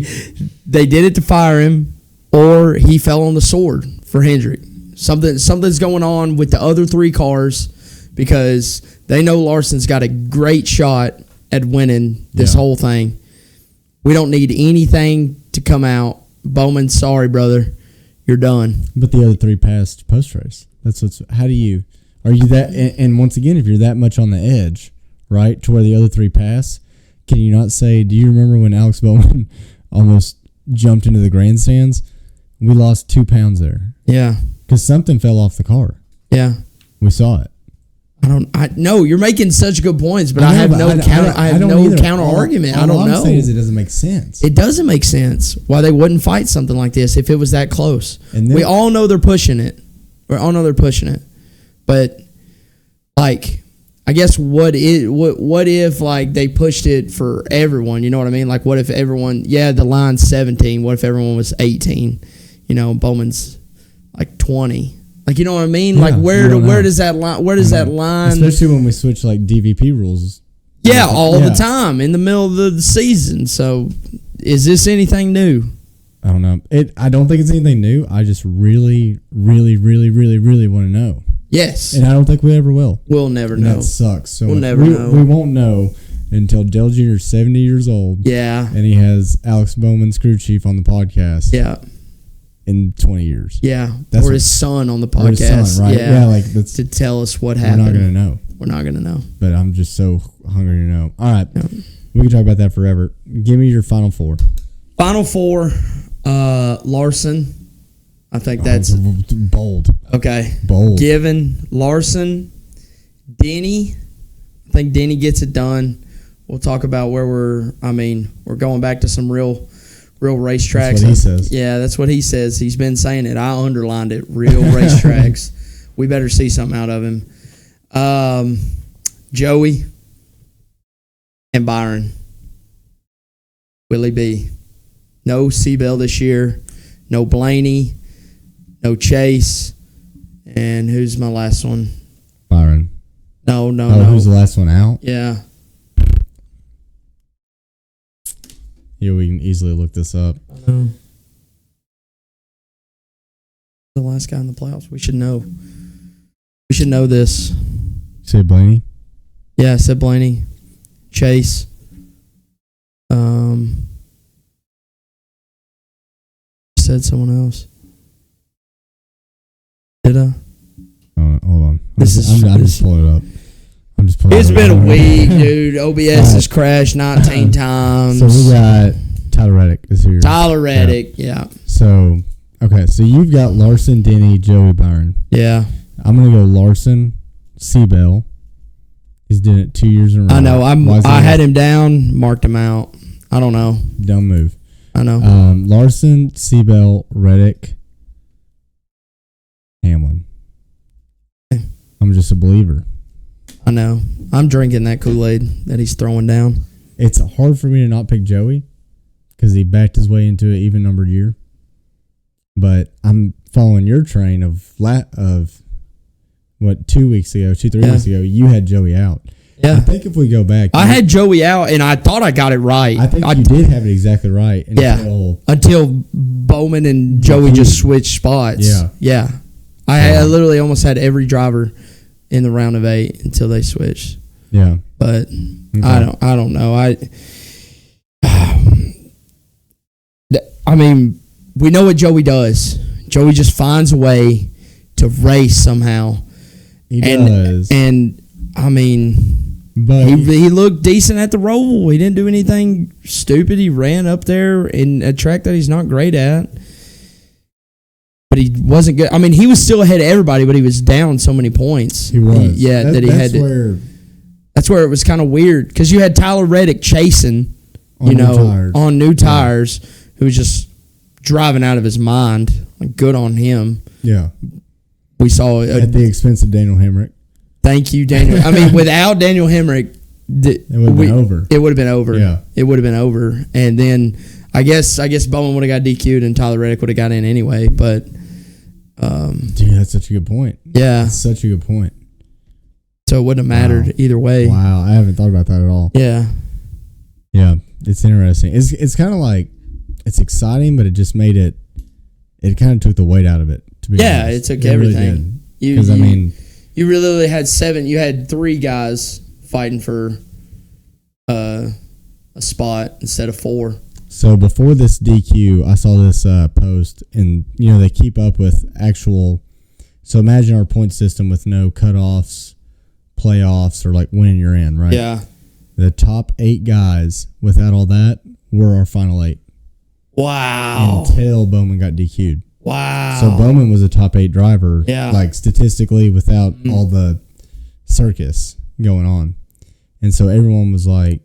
did it to fire him, or he fell on the sword for Hendrick. Something's going on with the other three cars because they know Larson's got a great shot at winning this whole thing. We don't need anything to come out. Bowman, sorry, brother. You're done. But the other three passed post-race. How do you... Are you that... And once again, if you're that much on the edge, right, to where the other three pass, can you not say, do you remember when Alex Bowman almost jumped into the grandstands? We lost 2 pounds there. Yeah. Because something fell off the car. Yeah. We saw it. No, you're making such good points, but I have no counter argument. I don't know. All I'm saying is it doesn't make sense. It doesn't make sense why they wouldn't fight something like this if it was that close. And then, we all know they're pushing it. But like, I guess what if like they pushed it for everyone? You know what I mean? Like, what if everyone? Yeah, the line's 17. What if everyone was 18? You know, Bowman's like 20. Like, you know what I mean? Yeah, like, where does that line? Especially when we switch like DVP rules. Yeah, all the time in the middle of the season. So, is this anything new? I don't know. I don't think it's anything new. I just really, really, really, really, really want to know. Yes. And I don't think we ever will. We'll never know. That sucks. So we'll never know. We won't know until Dale Jr. is 70 years old. Yeah. And he has Alex Bowman's crew chief on the podcast. Yeah. In 20 years. Yeah. Or his son on the podcast. Or his son, right? Yeah, like that's, to tell us what happened. We're not going to know. We're not going to know. But I'm just so hungry to know. All right. Yeah. We can talk about that forever. Give me your final four. Final four, Larson. I think that's bold. Okay. Bold. Given Larson, Denny. I think Denny gets it done. We'll talk about where we're going back to some real racetracks. That's what he says. Yeah, that's what he says. He's been saying it. I underlined it. Real racetracks. We better see something out of him. Joey and Byron. Willie B. No Seabell this year. No Blaney. No Chase. And who's my last one? Byron. No. Who's the last one out? Yeah. Yeah, we can easily look this up. The last guy in the playoffs. We should know. We should know this. You say Blaney? Yeah, I said Blaney. Chase. Said someone else. Did I? Oh, hold on. I'm just pulling it up. It's been a week, dude. OBS has crashed 19 times. So we got Tyler Reddick is here. Tyler Reddick, yeah. So, okay. So you've got Larson, Denny, Joey, Byron. Yeah. I'm going to go Larson, Seabell. He's done it 2 years in a row. I know. I had him down, marked him out. I don't know. Dumb move. I know. Larson, Seabell, Reddick, Hamlin. I'm just a believer. I know. I'm drinking that Kool-Aid that he's throwing down. It's hard for me to not pick Joey because he backed his way into an even numbered year. But I'm following your train of 2 weeks ago, 3 weeks ago, you had Joey out. Yeah. I think if we go back, I had Joey out, and I thought I got it right. I think you did have it exactly right. Until Bowman and Joey just switched spots. Yeah. I literally almost had every driver in the round of 8 until they switched. Yeah. But I don't know. I mean, we know what Joey does. Joey just finds a way to race somehow. He does. And I mean, but he looked decent at the Roval. He didn't do anything stupid. He ran up there in a track that he's not great at. But he wasn't good. I mean, he was still ahead of everybody, but he was down so many points. He was. That's where it was kind of weird because you had Tyler Reddick chasing, on new tires, who was just driving out of his mind. Like, good on him. Yeah. We saw at the expense of Daniel Hemrick. Thank you, Daniel. I mean, without Daniel Hemrick, it would have been over. It would have been over. Yeah. It would have been over. And then I guess Bowman would have got DQ'd and Tyler Reddick would have got in anyway. But dude, that's such a good point. Yeah. That's such a good point. So it wouldn't have mattered either way. Wow, I haven't thought about that at all. Yeah. Yeah, it's interesting. It's kind of like, it's exciting, but it just made it kind of took the weight out of it. To be honest. It took everything. Because you really had 7. You had 3 guys fighting for a spot instead of 4. So before this DQ, I saw this post, and they keep up with actual. So imagine our point system with no cutoffs, playoffs, or like winning you're in, right? Yeah. The top 8 guys without all that were our final 8. Wow. Until Bowman got DQ'd. Wow. So Bowman was a top 8 driver, like statistically, without all the circus going on. And so everyone was like,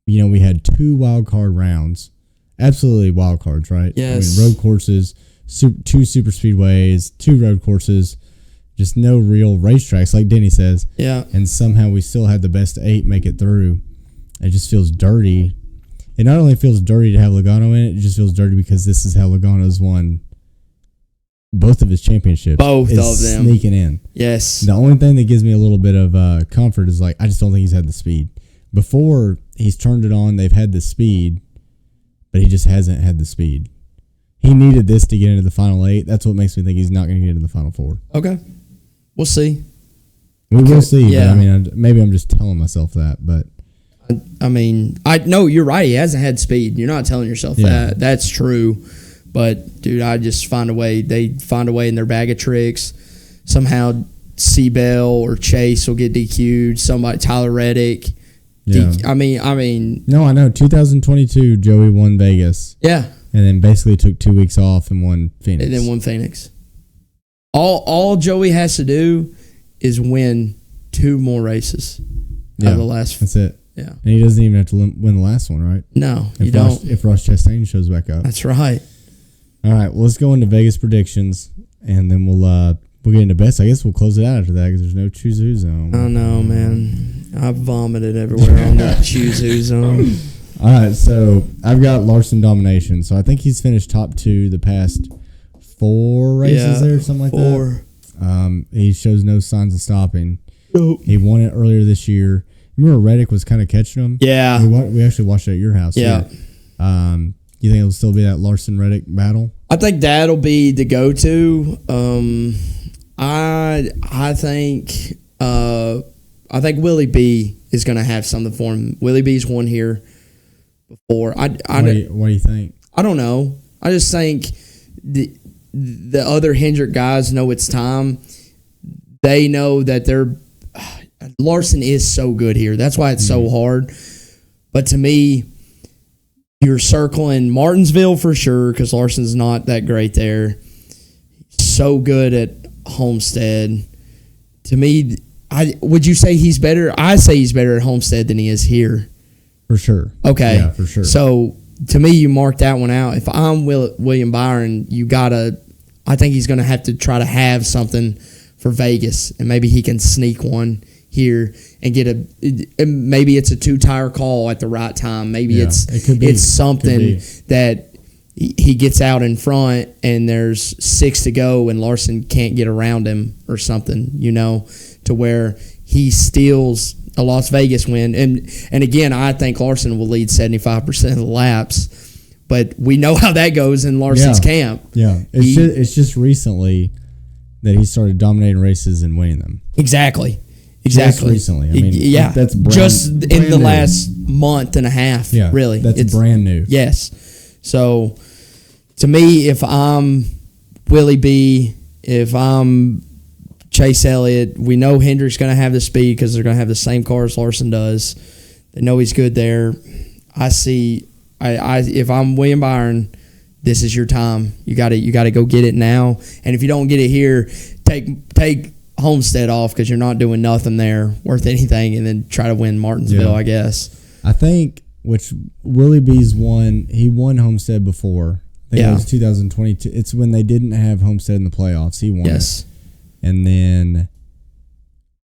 we had 2 wild card rounds, absolutely wild cards, right? Yes. Road courses, 2 super speedways, 2 road courses, just no real racetracks, like Denny says. Yeah. And somehow we still had the best 8 make it through. It just feels dirty. It not only feels dirty to have Logano in it, it just feels dirty because this is how Logano's won both of his championships. Both of them. Sneaking in. Yes. The only thing that gives me a little bit of comfort is, like, I just don't think he's had the speed. Before he's turned it on, they've had the speed, but he just hasn't had the speed. He needed this to get into the final 8. That's what makes me think he's not going to get into the final 4. Okay. We'll see. We will see. Yeah. But, I mean, maybe I'm just telling myself that, but. I mean, no, you're right. He hasn't had speed. You're not telling yourself that. That's true. But, dude, I just find a way. They find a way in their bag of tricks. Somehow, Seabell or Chase will get DQ'd. Somebody, Tyler Reddick. Yeah. I mean. No, I know. 2022, Joey won Vegas. Yeah. And then basically took 2 weeks off and won Phoenix. And then won Phoenix. All Joey has to do is win 2 more races. Out of the last. That's it. Yeah. And he doesn't even have to win the last one, right? No, you don't. If Ross Chastain shows back up. That's right. All right, well, let's go into Vegas predictions, and then we'll get into bets. I guess we'll close it out after that because there's no choose who zone. I know, man. I vomited everywhere on that choose who zone. All right, so I've got Larson domination. So I think he's finished top 2 the past 4 races there, something like 4. that. He shows no signs of stopping. Nope. He won it earlier this year. Remember Reddick was kind of catching him? Yeah. We actually watched it at your house. Yeah. You think it'll still be that Larson-Reddick battle? I think that'll be the go-to. I think Willie B is going to have something for him. Willie B's won here before. What do you think? I don't know. I just think the other Hendrick guys know it's time. They know that Larson is so good here. That's why it's so hard. But to me, you're circling Martinsville for sure because Larson's not that great there. So good at Homestead. To me, would you say he's better? I say he's better at Homestead than he is here. For sure. Okay. Yeah, for sure. So to me, you mark that one out. If I'm William Byron, I think he's going to have to try to have something for Vegas, and maybe he can sneak one here and get maybe it's a 2-tire call at the right time. Maybe it's something that he gets out in front and there's 6 to go and Larson can't get around him or something, to where he steals a Las Vegas win. And again, I think Larson will lead 75% of the laps, but we know how that goes in Larson's camp. Yeah, it's just recently that he started dominating races and winning them. Exactly. Just recently. I mean, that's brand in the new. last month and a half. Yeah, really, it's brand new. Yes. So, to me, if I'm Willie B, if I'm Chase Elliott, we know Hendrick's going to have the speed because they're going to have the same car as Larson does. They know he's good there. If I'm William Byron, this is your time. You got to go get it now. And if you don't get it here, take Homestead off because you're not doing nothing there worth anything, and then try to win Martinsville, I guess. I think which Willie B's won. He won Homestead before. I think it was 2022. It's when they didn't have Homestead in the playoffs. He won. Yes. And then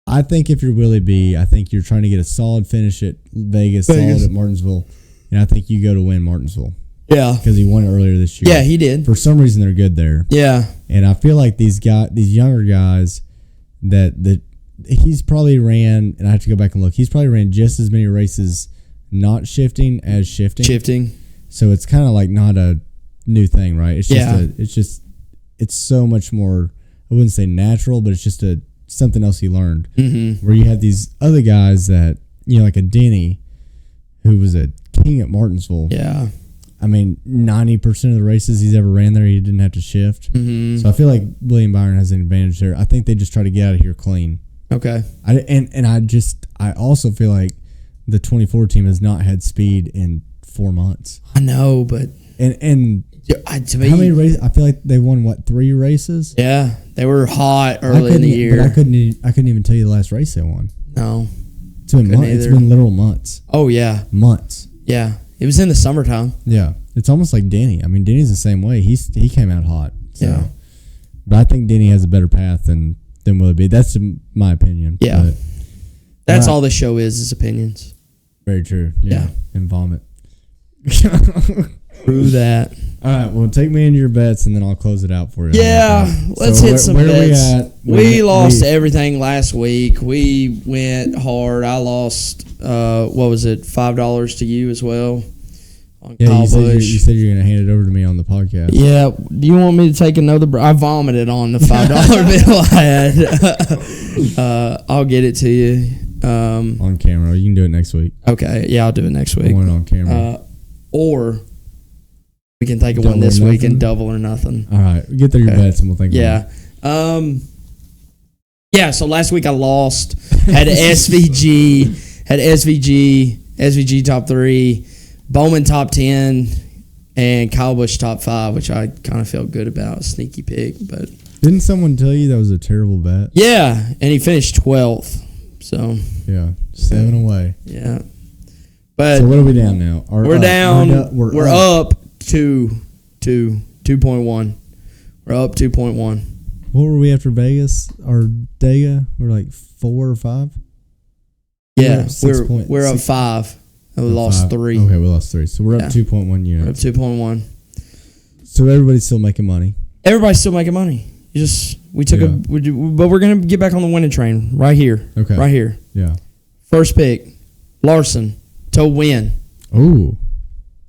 I think if you're Willie B, I think you're trying to get a solid finish at Vegas, solid at Martinsville, and I think you go to win Martinsville. Yeah. Because he won it earlier this year. Yeah, he did. For some reason, they're good there. Yeah. And I feel like these younger guys that he's probably ran, and I have to go back and look, he's probably ran just as many races not shifting as shifting. So it's kind of like not a new thing, right? It's just it's so much more, I wouldn't say natural, but it's just something else he learned. Mm-hmm. Where you have these other guys that, like a Denny, who was a king at Martinsville. Yeah. I mean, 90% of the races he's ever ran there, he didn't have to shift. Mm-hmm. So I feel like William Byron has an advantage there. I think they just try to get out of here clean. Okay. I also feel like the 24 team has not had speed in 4 months. I know, but and to me, how many races? I feel like they won 3 races. Yeah, they were hot early in the year. But I couldn't even tell you the last race they won. No, it's been literal months. Oh yeah, months. Yeah. It was in the summertime. Yeah. It's almost like Denny. I mean, Denny's the same way. He came out hot. So. Yeah. But I think Denny has a better path than Willie B. That's my opinion. Yeah. But, that's all the show is opinions. Very true. Yeah. And vomit. True that. All right. Well, take me into your bets, and then I'll close it out for you. Yeah. Let's hit some bets. Where are we at? We lost everything last week. We went hard. I lost, what was it, $5 to you as well on Kyle Busch. You said you're going to hand it over to me on the podcast. Yeah. Do you want me to take another? I vomited on the $5 bill I had. I'll get it to you. On camera. You can do it next week. Okay. Yeah, I'll do it next week. I want it on camera. Or we can take one this week and double or nothing. All right. Get through your bets and we'll think about it. Yeah, so last week I lost. Had SVG top 3, Bowman top 10, and Kyle Busch top 5, which I kind of felt good about. Sneaky pick, but didn't someone tell you that was a terrible bet? Yeah, and he finished 12th. So yeah, 7 away. Yeah. But so what are we down now? We're down. We're up to 2.1. We're up 2.1. What were we after Vegas or Dega? We're like 4 or 5. Yeah, we're up 5. And we lost 3. Okay, we lost 3. So we're up 2.1 units. We're up 2.1. So everybody's still making money. Everybody's still making money. But we're gonna get back on the winning train right here. Okay. Right here. Yeah. First pick, Larson to win. Ooh.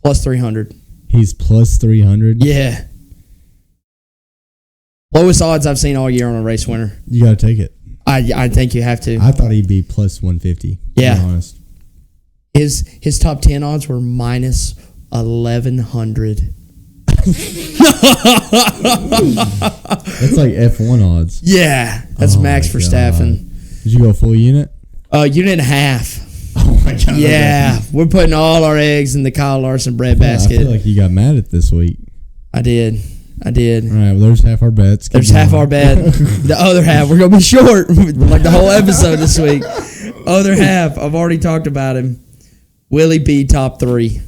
Plus 300. He's plus 300. Yeah. Lowest odds I've seen all year on a race winner. You got to take it. I think you have to. I thought he'd be plus 150. Yeah. To be honest. His top 10 odds were minus 1,100. That's like F1 odds. Yeah. That's Max Verstappen. Did you go full unit? Unit and a half. Oh my God. Yeah. Okay. We're putting all our eggs in the Kyle Larson bread basket. I feel like you got mad at this week. I did. All right, well, there's half our bets. There's half our bet. The other half, we're going to be short like the whole episode this week. Other half, I've already talked about him. Willie B top 3.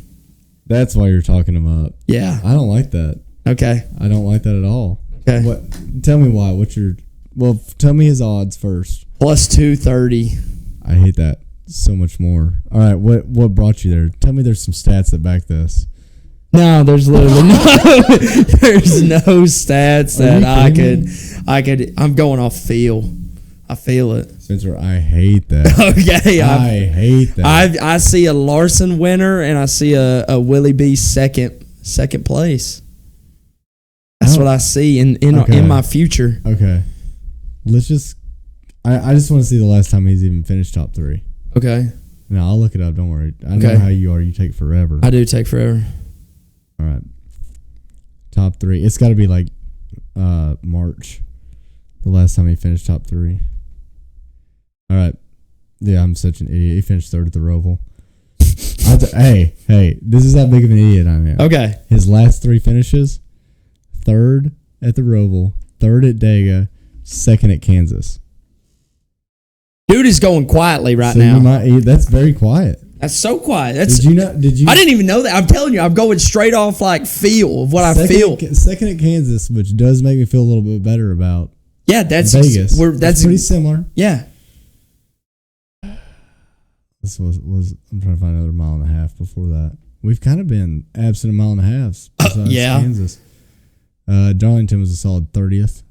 That's why you're talking him up. Yeah. I don't like that. Okay. I don't like that at all. Okay. Tell me why. What's your Well, tell me his odds first. Plus 230. I hate that so much more. All right, what brought you there? Tell me there's some stats that back this. No, there's literally there's no stats that I could. I'm going off feel. I feel it. Spencer, I hate that. Okay, I hate that. I see a Larson winner and I see a Willie B second place. That's what I see in my future. Okay, let's just. I just want to see the last time he's even finished top 3. Okay. No, I'll look it up. Don't worry. I know how you are. You take forever. I do take forever. All right. Top 3. It's got to be like March. The last time he finished top 3. All right. Yeah, I'm such an idiot. He finished 3rd at the Roval. Hey, this is how big of an idiot I am. Okay. His last 3 finishes: 3rd at the Roval, 3rd at Dega, 2nd at Kansas. Dude is going quietly now. That's very quiet. That's so quiet. Did you? I didn't even know that. I'm telling you, I'm going straight off like feel of what I feel. 2nd at Kansas, which does make me feel a little bit better about. Yeah, that's Vegas. That's pretty similar. Yeah. This was. I'm trying to find another 1.5 miles before that. We've kind of been absent 1.5 miles besides Kansas. Darlington was a solid 30th.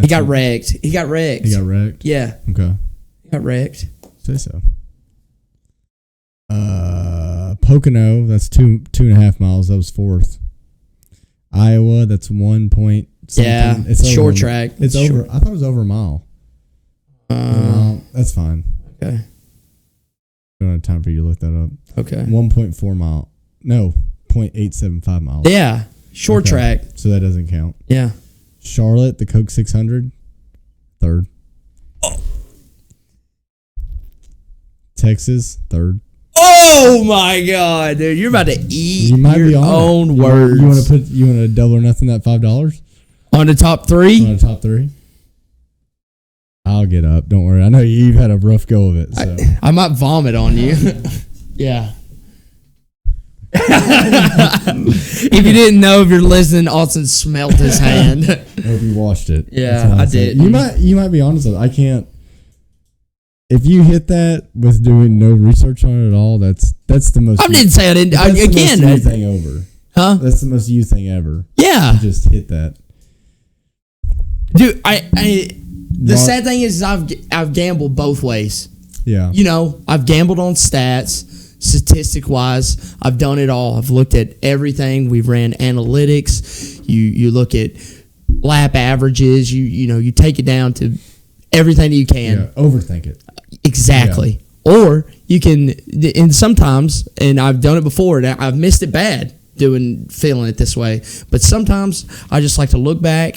He got wrecked. He got wrecked? Yeah. Okay. He got wrecked. Say so. Pocono, that's 2.5 miles. That was 4th. Iowa, that's 1 point. Yeah, it's short track. It's over. I thought it was over a mile. That's fine. Okay. I don't have time for you to look that up. Okay. 1.4 mile. No, 0.875 miles. Yeah, short track. So that doesn't count. Yeah. Charlotte, the Coke 600, 3rd. Oh. Texas, 3rd. Oh my God, dude! You're about to eat your own words. You want to double or nothing that $5 on the top 3? On the top 3. I'll get up. Don't worry. I know you've had a rough go of it. So. I might vomit on you. Yeah. If you didn't know, if you're listening, Austin smelt his hand. I hope you washed it. Yeah, I did. You might be honest with it. I can't. If you hit that with doing no research on it at all, that's the most. I didn't say I didn't. Again, the most you thing over. Huh? That's the most you thing ever. Yeah. You just hit that, dude. The sad thing is I've gambled both ways. Yeah. You know, I've gambled on stats, statistic wise. I've done it all. I've looked at everything. We've ran analytics. You look at lap averages. You take it down to everything that you can. Yeah. Overthink it. Exactly. Yeah. Or you can, and sometimes, and I've done it before, and I've missed it bad feeling it this way. But sometimes I just like to look back,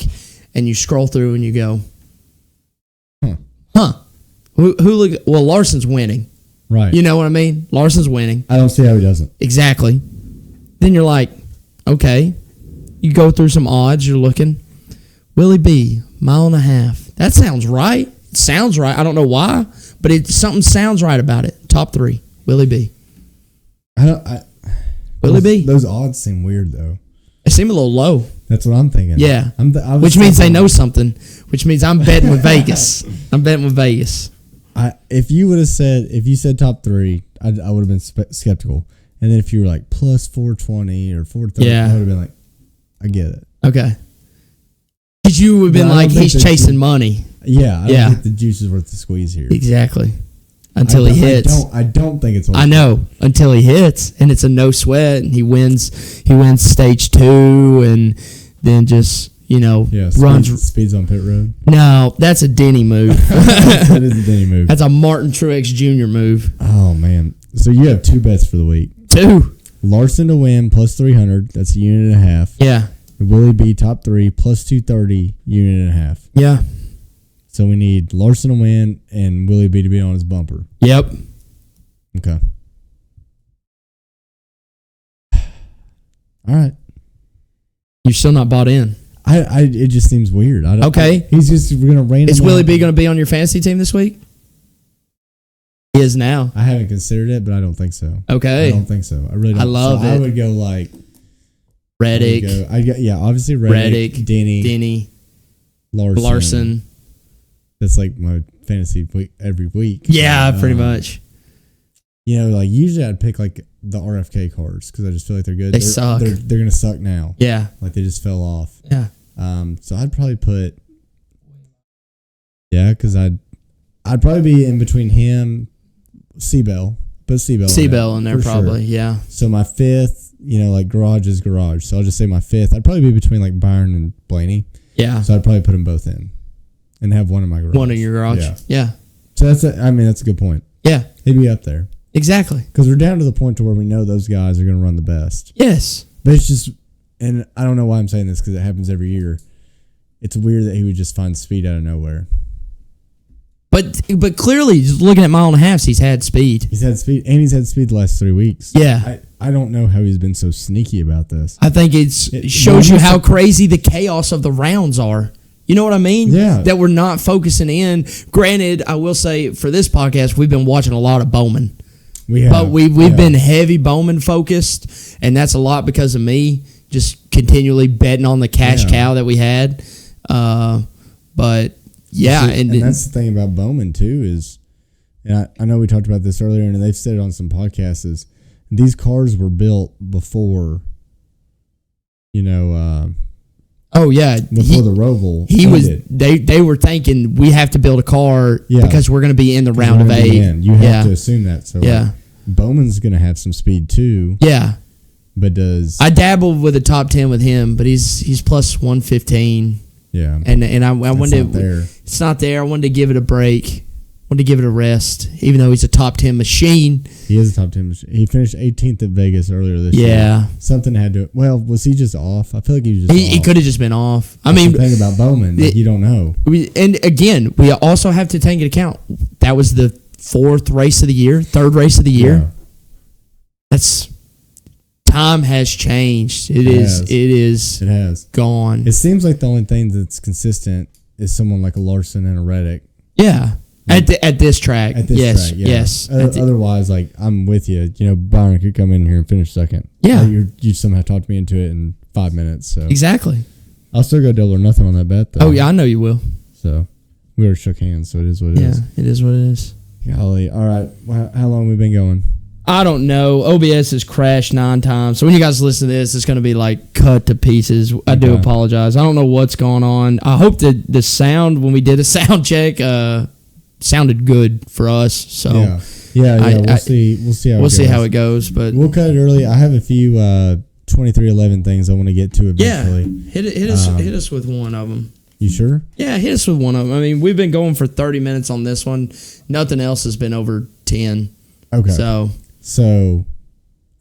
and you scroll through, and you go, huh? Well, Larson's winning. Right. You know what I mean? Larson's winning. I don't see how he doesn't. Exactly. Then you're like, okay. You go through some odds. You're looking. Willie B, 1.5 miles. That sounds right. It sounds right. I don't know why, but something sounds right about it. Top 3, Willie B. Willie B. Those odds seem weird though. They seem a little low. That's what I'm thinking. Yeah. Which means they know something. Which means I'm betting with Vegas. If you said top 3, I would have been skeptical. And then if you were like plus 420 or 430, I would have been like, I get it. Okay. Because you would have been like, he's chasing money. Yeah. I don't think the juice is worth the squeeze here. Exactly. Until he hits. I don't think it's worth I know. Until he hits. And it's a no sweat. And he wins stage 2. And then just, runs. Speeds on pit road. No, that's a Denny move. That is a Denny move. That's a Martin Truex Jr. move. Oh, man. So you have 2 bets for the week. 2. Larson to win plus 300. That's a unit and a half. Yeah. Willie B top 3 plus 230, unit and a half. Yeah. So we need Larson to win and Willie B to be on his bumper. Yep. Okay. All right. You're still not bought in. It just seems weird. Okay. We're gonna rain. Is Willie B going to be on your fantasy team this week? He is now. I haven't considered it, but I don't think so. Okay. I don't think so. I really don't. I love it. I would go like Reddick. Obviously Reddick, Denny, Larson. That's like my fantasy week every week. Yeah, pretty much. You know, like usually I'd pick like the RFK cards because I just feel like they're good. They suck. They're gonna suck now. Yeah. Like they just fell off. Yeah. So I'd probably put. Yeah, because I'd probably be in between him, Seabell. Put Seabell in there probably. Sure. Yeah. So my fifth, you know, like garage is garage. So I'll just say my fifth. I'd probably be between like Byron and Blaney. Yeah. So I'd probably put them both in, and have one in my garage. One in your garage. Yeah. So that's a good point. Yeah. He'd be up there. Exactly. Because we're down to the point to where we know those guys are going to run the best. Yes. But it's just, and I don't know why I'm saying this because it happens every year. It's weird that he would just find speed out of nowhere. But clearly, just looking at mile and a half, he's had speed. He's had speed, and he's had speed the last 3 weeks. Yeah. I don't know how he's been so sneaky about this. I think it shows you how crazy the chaos of the rounds are. You know what I mean? Yeah. That we're not focusing in. Granted, I will say for this podcast, we've been watching a lot of Bowman. We have. But we've been heavy Bowman focused, and that's a lot because of me just continually betting on the cash cow that we had. But yeah, and that's the thing about Bowman too is, and I know we talked about this earlier, and they've said it on some podcasts, is these cars were built before, oh yeah, before the Roval. They were thinking we have to build a car because we're going to be in the round of 8. You have to assume that. So yeah, Bowman's going to have some speed too. Yeah, but I dabbled with a top 10 with him, but he's plus 115. Yeah, and I wanted to. It's not there. I wanted to give it a break. Wanted to give it a rest, even though he's a top 10 machine. He is a top 10 machine. He finished 18th at Vegas earlier this year. Yeah. Something had to. Well, was he just off? I feel like he was just off. He could have just been off. That's the thing about Bowman, you don't know. And again, we also have to take into account that was the third race of the year. Yeah. That's time has changed. It has gone. It seems like the only thing that's consistent is someone like a Larson and a Reddick. Yeah. At this track. Yes. Otherwise, like, I'm with you. Byron could come in here and finish second. Yeah. You somehow talked me into it in 5 minutes. So exactly. I'll still go double or nothing on that bet, though. Oh, yeah, I know you will. So we already shook hands, so it is what it is. Yeah, it is what it is. Golly. All right. How long have we been going? I don't know. OBS has crashed 9 times. So when you guys listen to this, it's going to be like cut to pieces. I do apologize. I don't know what's going on. I hope that the sound, when we did a sound check, sounded good for us. So yeah. We'll see how it goes. But we'll cut it early. I have a few 2311 things I want to get to eventually. Yeah, hit us with one of them. You sure? Yeah, hit us with one of them. I mean, we've been going for 30 minutes on this one. Nothing else has been over 10. Okay. So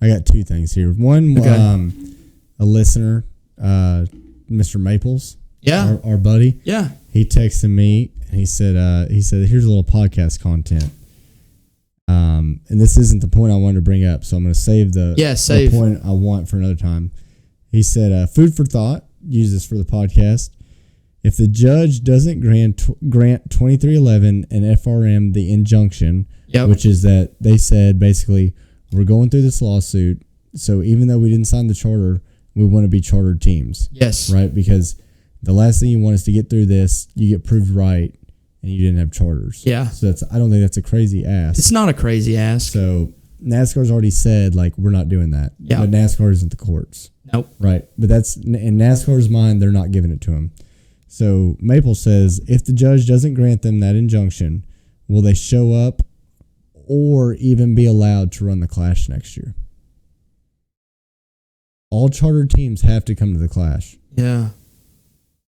I got 2 things here. One, a listener, Mr. Maples. Yeah. Our buddy. Yeah. He texted me and he said, here's a little podcast content. And this isn't the point I wanted to bring up, so I'm going to save the point I want for another time. He said, food for thought, use this for the podcast. If the judge doesn't grant 2311 and FRM the injunction, which is that they said basically we're going through this lawsuit, so even though we didn't sign the charter, we want to be chartered teams. Yes. Right? Because the last thing you want is to get through this, you get proved right, and you didn't have charters. Yeah. So I don't think that's a crazy ask. It's not a crazy ask. So NASCAR's already said, like, we're not doing that. Yeah. But NASCAR isn't the courts. Nope. Right. But that's, in NASCAR's mind, they're not giving it to him. So Maple says, if the judge doesn't grant them that injunction, will they show up or even be allowed to run the Clash next year? All chartered teams have to come to the Clash. Yeah.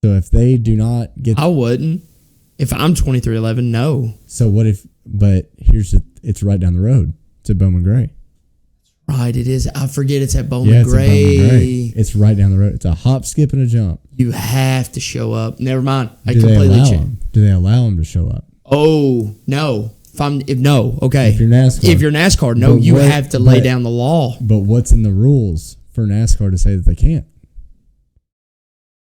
So if they do not get... I wouldn't. If I'm 2311, no. So what if... But it's right down the road. It's at Bowman Gray. Right, it is. I forget it's at Bowman Gray. At Bowman Gray. It's right down the road. It's a hop, skip, and a jump. You have to show up. Never mind. Do they allow them to show up? Oh, no. Okay. If you're NASCAR, no, you have to lay down the law. But what's in the rules for NASCAR to say that they can't?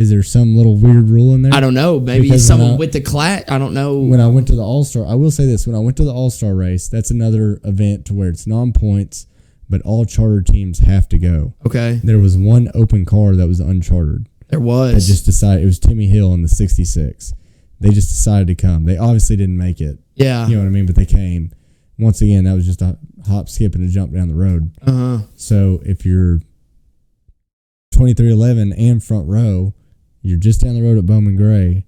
Is there some little weird rule in there? I don't know. Maybe someone with the Clash. I don't know. When I went to the All-Star, I will say this. When I went to the All-Star race, that's another event to where it's non-points, but all charter teams have to go. Okay. There was one open car that was unchartered. There was. I just decided it was Timmy Hill in the 66. They just decided to come. They obviously didn't make it. Yeah. You know what I mean? But they came. Once again, that was just a hop, skip, and a jump down the road. So if you're 2311 and front row, you're just down the road at Bowman Gray.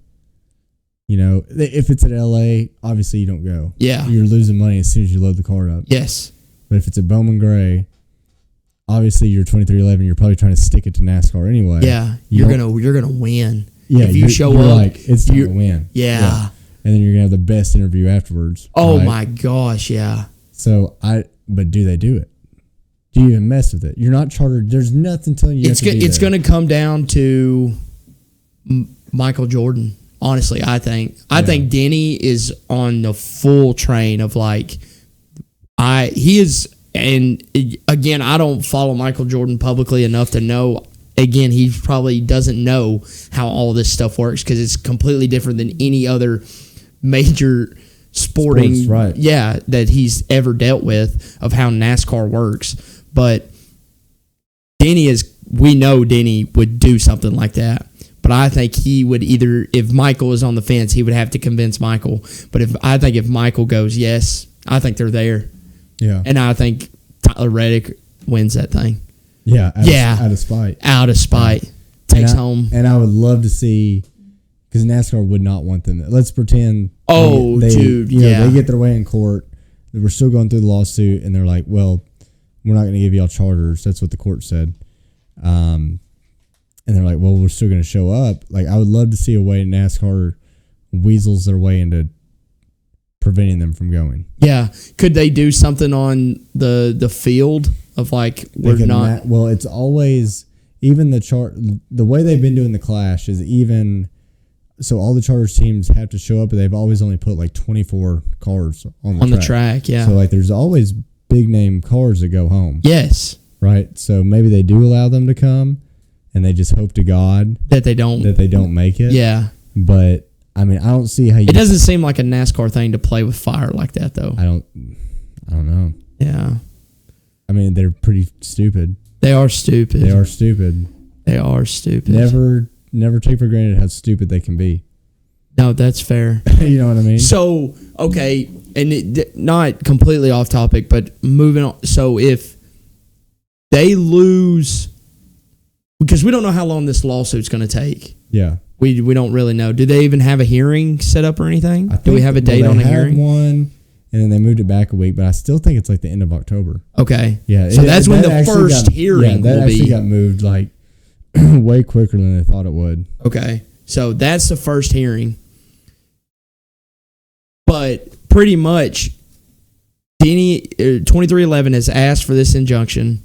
You know, if it's at LA, obviously you don't go. Yeah. You're losing money as soon as you load the card up. Yes. But if it's at Bowman Gray, obviously you're 2311. You're probably trying to stick it to NASCAR anyway. Yeah. You're gonna win. Yeah. If you show you're up, like, it's time to win. Yeah. And then you're gonna have the best interview afterwards. Oh right? my gosh. Yeah. So but do they do it? Do you even mess with it? You're not chartered. There's nothing telling you. It's going to come down to Michael Jordan. Honestly, I think Denny is on the full train of like he is, and again, I don't follow Michael Jordan publicly enough to know. Again, he probably doesn't know how all this stuff works because it's completely different than any other major sports, right? Yeah, that he's ever dealt with of how NASCAR works. But we know Denny would do something like that. But I think he would either, if Michael is on the fence, he would have to convince Michael. But if Michael goes, yes, I think they're there. Yeah. And I think Tyler Reddick wins that thing. Yeah. Out of spite. Out of spite. Takes home. And I would love to see, because NASCAR would not want them. Let's pretend. Dude. They get their way in court. We're still going through the lawsuit, and they're like, well, we're not going to give y'all charters. That's what the court said. And they're like, well, we're still going to show up. Like, I would love to see a way NASCAR weasels their way into preventing them from going. Yeah. Could they do something on the field of like, we're not? Well, it's always, even the way they've been doing the Clash is even, so all the charters teams have to show up, but they've always only put like 24 cars on the track. Yeah. So like, there's always big name cars that go home. Yes. Right. So maybe they do allow them to come, and they just hope to God that they don't make it. Yeah. But I mean, I don't see how you. It doesn't seem like a NASCAR thing to play with fire like that, though. I don't know. Yeah. I mean, they're pretty stupid. They are stupid. Never take for granted how stupid they can be. No, that's fair. You know what I mean? So, okay, and not completely off topic, but moving on. So if they lose, because we don't know how long this lawsuit's going to take. Yeah. We don't really know. Do they even have a hearing set up or anything? Do we have a date on the hearing? One, and then they moved it back a week, but I still think it's like the end of October. Okay. Yeah. So that's when the first hearing will be. That actually got moved like way quicker than they thought it would. Okay. So that's the first hearing. But pretty much, Denny 2311 has asked for this injunction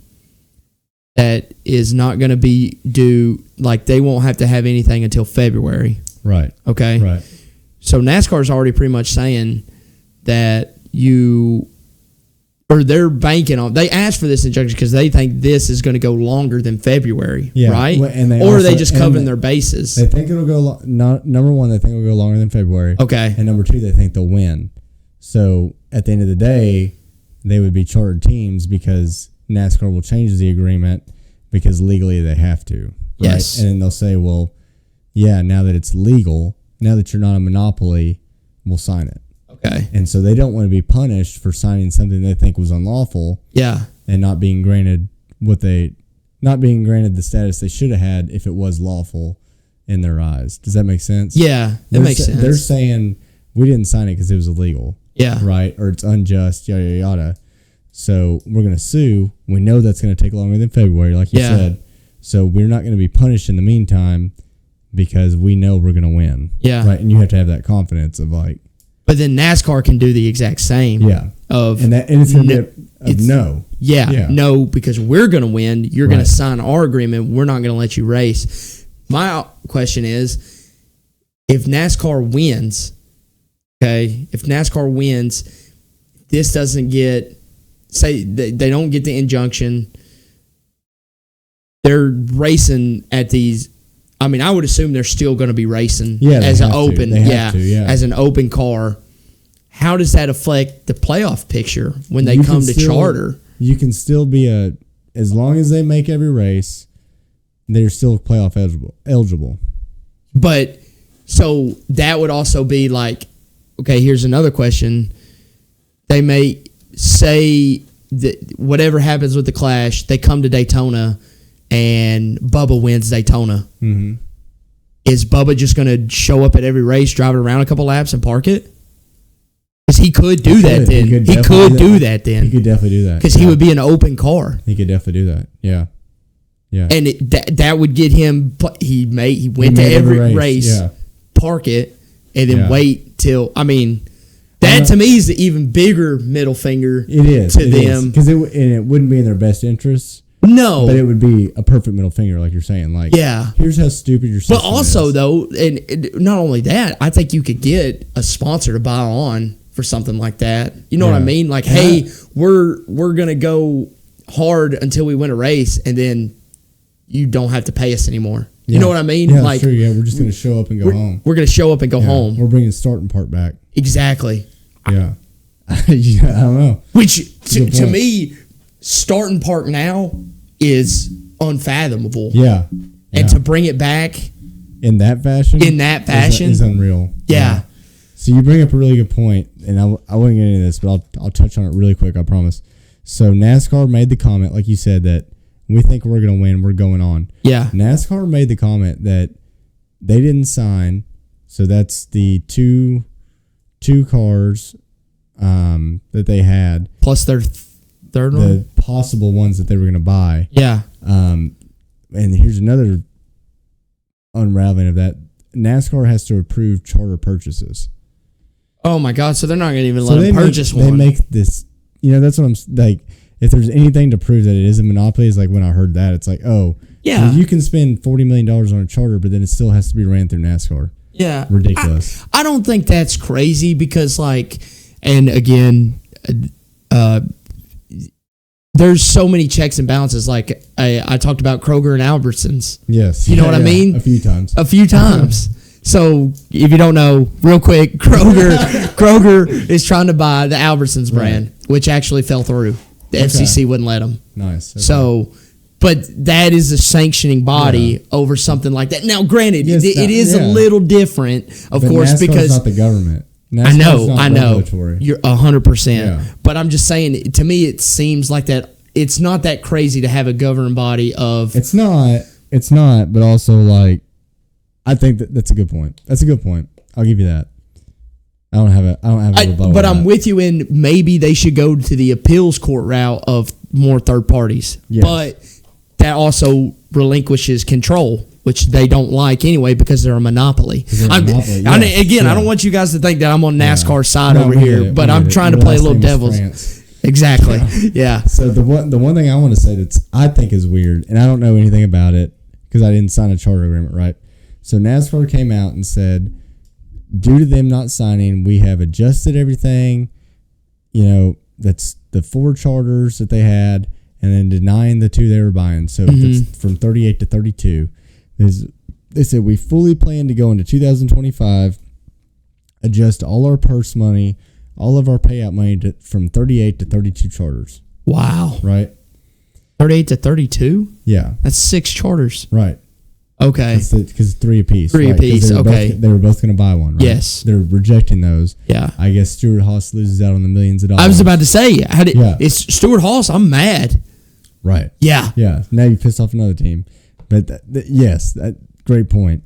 that is not going to be due, like they won't have to have anything until February. Right. Okay? Right. So NASCAR's already pretty much saying that they're banking on, they asked for this injunction because they think this is going to go longer than February, right? Well, and are they just covering their bases? They think it'll go, number one, they think it'll go longer than February. Okay. And number two, they think they'll win. So at the end of the day, they would be chartered teams because NASCAR will change the agreement because legally they have to. Right? Yes. And then they'll say, well, yeah, now that it's legal, now that you're not a monopoly, we'll sign it. Okay. And so they don't want to be punished for signing something they think was unlawful. Yeah. And not being granted the status they should have had if it was lawful in their eyes. Does that make sense? Yeah, that makes sense. They're saying we didn't sign it because it was illegal. Yeah. Right? Or it's unjust, yada, yada, yada. So we're going to sue. We know that's going to take longer than February, like you said. So we're not going to be punished in the meantime because we know we're going to win. Yeah. Right? And you have to have that confidence of like. But then NASCAR can do the exact same. Yeah. And it's going to be no. Yeah. No, because we're going to win. You're going to sign our agreement. We're not going to let you race. My question is, if NASCAR wins, this doesn't get, say they don't get the injunction, they're racing at these, I mean, I would assume they're still going to be racing as an open, as an open car. How does that affect the playoff picture when they come to charter? You can still be as long as they make every race, they're still playoff eligible. But So that would also be like, okay, here's another question. They may say that whatever happens with the Clash, they come to Daytona and Bubba wins Daytona. Mm-hmm. Is Bubba just going to show up at every race, drive it around a couple laps, and park it? Because he could do that then. He could do that then. He could definitely do that. Because he would be an open car. He could definitely do that. Yeah. Yeah. And that would get him. He went to every race, park it, and then wait till. I mean, that to me is the even bigger middle finger. It is to them because it wouldn't be in their best interests. No, but it would be a perfect middle finger, like you're saying. Like, here's how stupid your system is. But also, though, and not only that, I think you could get a sponsor to buy on for something like that. You know what I mean? Like, hey, we're gonna go hard until we win a race, and then you don't have to pay us anymore. You know what I mean? Yeah, like, true. Yeah, we're just gonna show up and go home. We're gonna show up and go home. We're bringing the starting part back. Exactly. Yeah. I don't know. Which to me, starting part now is unfathomable. Yeah. And to bring it back in that fashion is unreal. Yeah. So you bring up a really good point, and I wouldn't get into this, but I'll touch on it really quick, I promise. So NASCAR made the comment, like you said, that we think we're going to win, we're going on. Yeah. NASCAR made the comment that they didn't sign, so that's the two cars that they had. Plus their third one? The possible ones that they were going to buy. Yeah. And here's another unraveling of that. NASCAR has to approve charter purchases. Oh my God! So they're not going to even let them purchase one. They make this. That's what I'm like. If there's anything to prove that it is a monopoly, is like when I heard that, it's like, oh, yeah, so you can spend $40 million on a charter, but then it still has to be ran through NASCAR. Yeah, ridiculous. I don't think that's crazy because, like, and again, there's so many checks and balances. Like I talked about Kroger and Albertsons. Yes, you know what I mean. A few times. So if you don't know, real quick, Kroger is trying to buy the Albertsons brand, which actually fell through. The FCC wouldn't let them. Nice. Okay. So, but that is a sanctioning body over something like that. Now, granted, it is a little different, of course, NASCAR's because not the government. NASCAR's I know. Regulatory. You're 100%. But I'm just saying, to me, it seems like that. It's not that crazy to have a governing body of. It's not. But also, like, I think that's a good point. That's a good point. I'll give you that. I don't have a rebuttal. But I'm with you in maybe they should go to the appeals court route of more third parties. Yes. But that also relinquishes control, which they don't like anyway because they're a monopoly. I don't want you guys to think that I'm on NASCAR's side over here, but I'm trying to play a little devil's. Exactly. Yeah. So the one thing I want to say I think is weird, and I don't know anything about it because I didn't sign a charter agreement, right? So NASCAR came out and said, due to them not signing, we have adjusted everything. That's the 4 charters that they had, and then denying the 2 they were buying. So that's from 38 to 32. They said we fully plan to go into 2025, adjust all our purse money, all of our payout money from 38 to 32 charters. Wow. Right? 38 to 32? Yeah. That's 6 charters. Right. Okay. Because 3 apiece. 3 apiece, okay. They were both going to buy one, right? Yes. They're rejecting those. Yeah. I guess Stewart Haas loses out on the millions of dollars. I was about to say, it's Stewart Haas. I'm mad. Right. Yeah. Yeah. Now you pissed off another team. But yes, great point.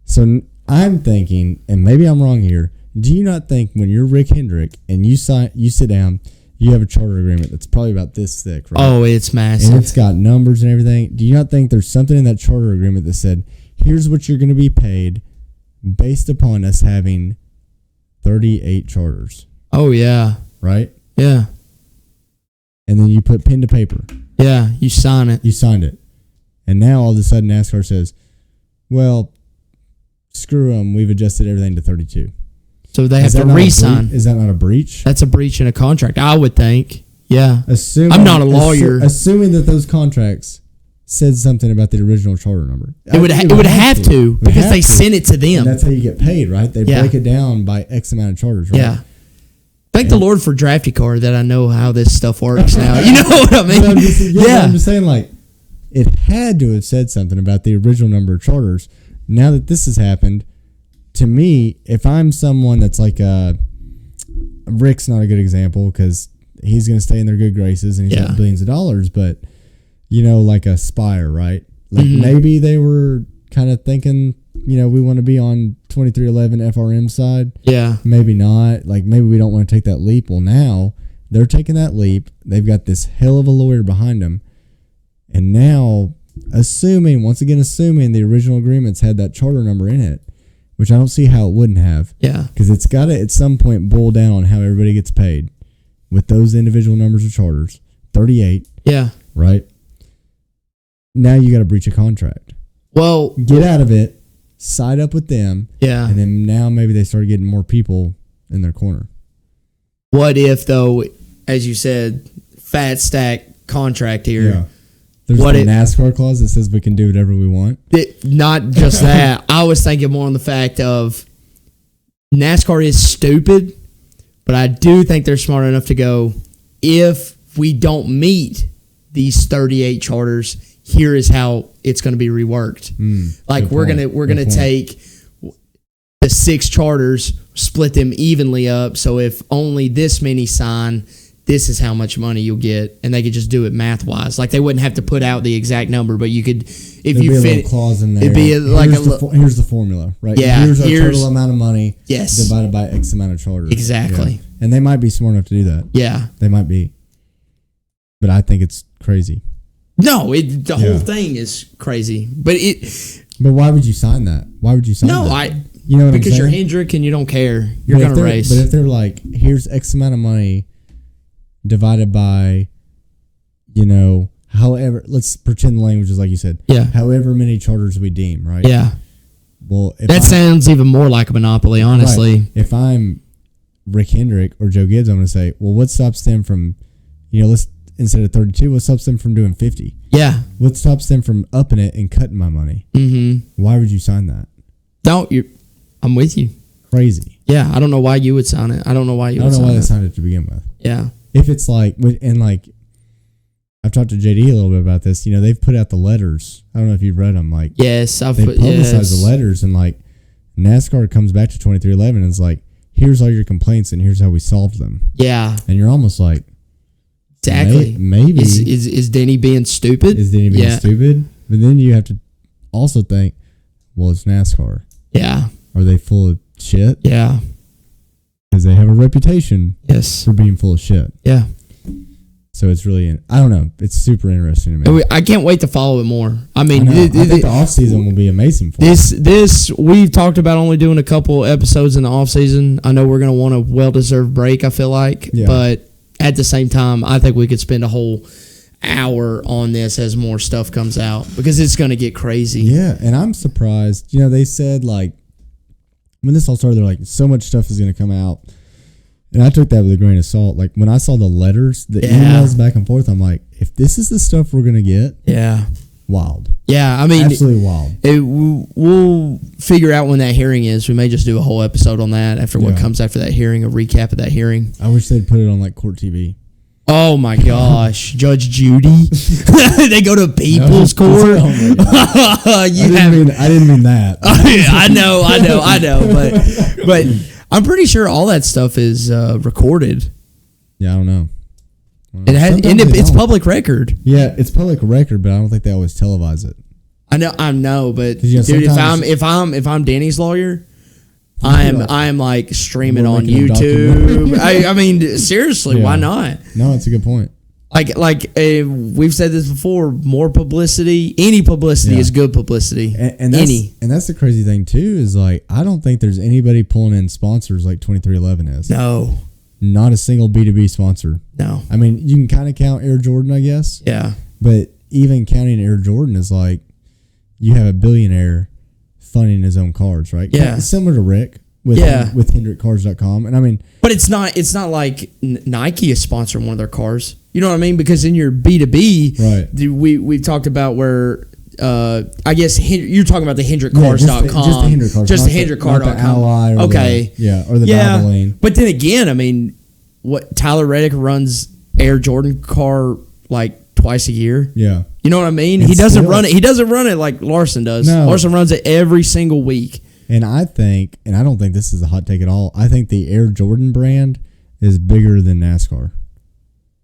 So I'm thinking, and maybe I'm wrong here, do you not think when you're Rick Hendrick and you sit down, you have a charter agreement that's probably about this thick, right? Oh, it's massive. And it's got numbers and everything. Do you not think there's something in that charter agreement that said, here's what you're going to be paid based upon us having 38 charters? Oh, yeah. Right? Yeah. And then you put pen to paper. Yeah, you sign it. You signed it. And now all of a sudden NASCAR says, well, screw them. We've adjusted everything to 32. So they have to re-sign. Is that not a breach? That's a breach in a contract, I would think. Yeah. I'm not a lawyer. Assuming that those contracts said something about the original charter number. It would have to because they sent it to them. And that's how you get paid, right? They break it down by X amount of charters, right? Yeah. Thank the Lord for Drafty Card that I know how this stuff works now. You know what I mean? I'm just saying, like, it had to have said something about the original number of charters. Now that this has happened, to me, if I'm someone that's like Rick's not a good example because he's going to stay in their good graces and he's got billions of dollars, but like a Spire, right? Like maybe they were kind of thinking, we want to be on 2311 FRM side. Yeah. Maybe not. Like maybe we don't want to take that leap. Well, now they're taking that leap. They've got this hell of a lawyer behind them. And now, assuming the original agreements had that charter number in it, which I don't see how it wouldn't have. Yeah. Because it's got to, at some point, boil down on how everybody gets paid with those individual numbers of charters. 38. Yeah. Right? Now you got to breach a contract. Well, get out of it, side up with them. Yeah. And then now maybe they start getting more people in their corner. What if, though, as you said, fat stack contract here? Yeah. There's a NASCAR clause that says we can do whatever we want. Not just that. I was thinking more on the fact of NASCAR is stupid, but I do think they're smart enough to go, if we don't meet these 38 charters, here is how it's going to be reworked. We're gonna take the 6 charters, split them evenly up. So if only this many sign, this is how much money you'll get, and they could just do it math wise. Like they wouldn't have to put out the exact number, but you could, if There'd you be a fit, little clause in there. It'd be here's the formula, right? Yeah, here's our total amount of money. Yes. Divided by X amount of charters. Exactly. Yeah. And they might be smart enough to do that. Yeah, they might be. But I think it's crazy. No, the whole thing is crazy. But why would you sign that? Why would you sign that? You know what because I'm saying? you're Hendrick and you don't care. You're going to race. But if they're like, here's X amount of money divided by, however, let's pretend the language is like you said. Yeah. However many charters we deem, right? Yeah. Well, that sounds even more like a monopoly, honestly. Right. If I'm Rick Hendrick or Joe Gibbs, I'm going to say, well, what stops them from, instead of 32, what stops them from doing 50? Yeah. What stops them from upping it and cutting my money? Mm-hmm. Why would you sign that? I'm with you. Crazy. Yeah, I don't know why you would sign it. I don't know why you would sign it. I don't know why they signed it to begin with. Yeah. If it's like, and like, I've talked to JD a little bit about this. They've put out the letters. I don't know if you've read them. Like, yes, they publicize the letters, and like, NASCAR comes back to 2311 and is like, here's all your complaints and here's how we solved them. Yeah. And you're almost like, exactly. Maybe is Denny being stupid? Is Denny being stupid? But then you have to also think, well, it's NASCAR. Yeah. Are they full of shit? Yeah. Because they have a reputation. Yes. For being full of shit. Yeah. So it's really, I don't know. It's super interesting to me. I can't wait to follow it more. I mean, I think the off season will be amazing for this. We've talked about only doing a couple episodes in the off season. I know we're going to want a well-deserved break, I feel like. Yeah. But at the same time, I think we could spend a whole hour on this as more stuff comes out because it's going to get crazy. Yeah, and I'm surprised. They said, like, when this all started, they're like, so much stuff is going to come out. And I took that with a grain of salt. Like, when I saw the letters, the emails back and forth, I'm like, if this is the stuff we're going to get, wild. Yeah, I mean, absolutely wild. We'll figure out when that hearing is. We may just do a whole episode on that after what comes after that hearing, a recap of that hearing. I wish they'd put it on, like, Court TV. Oh, my gosh. Judge Judy. They go to People's Court. I didn't mean that. I know. But I'm pretty sure all that stuff is recorded. Yeah, I don't know. It's public record. Yeah, it's public record, but I don't think they always televise it. I know, but dude, if I'm Danny's lawyer, I am like streaming on YouTube. I mean, seriously, why not? No, it's a good point. Like we've said this before, more publicity, any publicity is good publicity. And that's the crazy thing too, is like, I don't think there's anybody pulling in sponsors like 2311 is. No. Not a single B2B sponsor. No. I mean, you can kind of count Air Jordan, I guess. Yeah. But even counting Air Jordan is like, you have a billionaire funding his own cars, right? Yeah. It's similar to Rick with HendrickCars.com. And I mean, but it's not like Nike is sponsoring one of their cars. You know what I mean? Because in your B2B, right? We've talked about where I guess you're talking about the HendrickCars.com. Just the Hendrick Cars. Just the HendrickCars.com. Not the Ally or or the Valvoline. But then again, I mean, what Tyler Reddick runs Air Jordan car like twice a year. Yeah. You know what I mean? He doesn't run it. He doesn't run it like Larson does. No. Larson runs it every single week. And I don't think this is a hot take at all. I think the Air Jordan brand is bigger than NASCAR.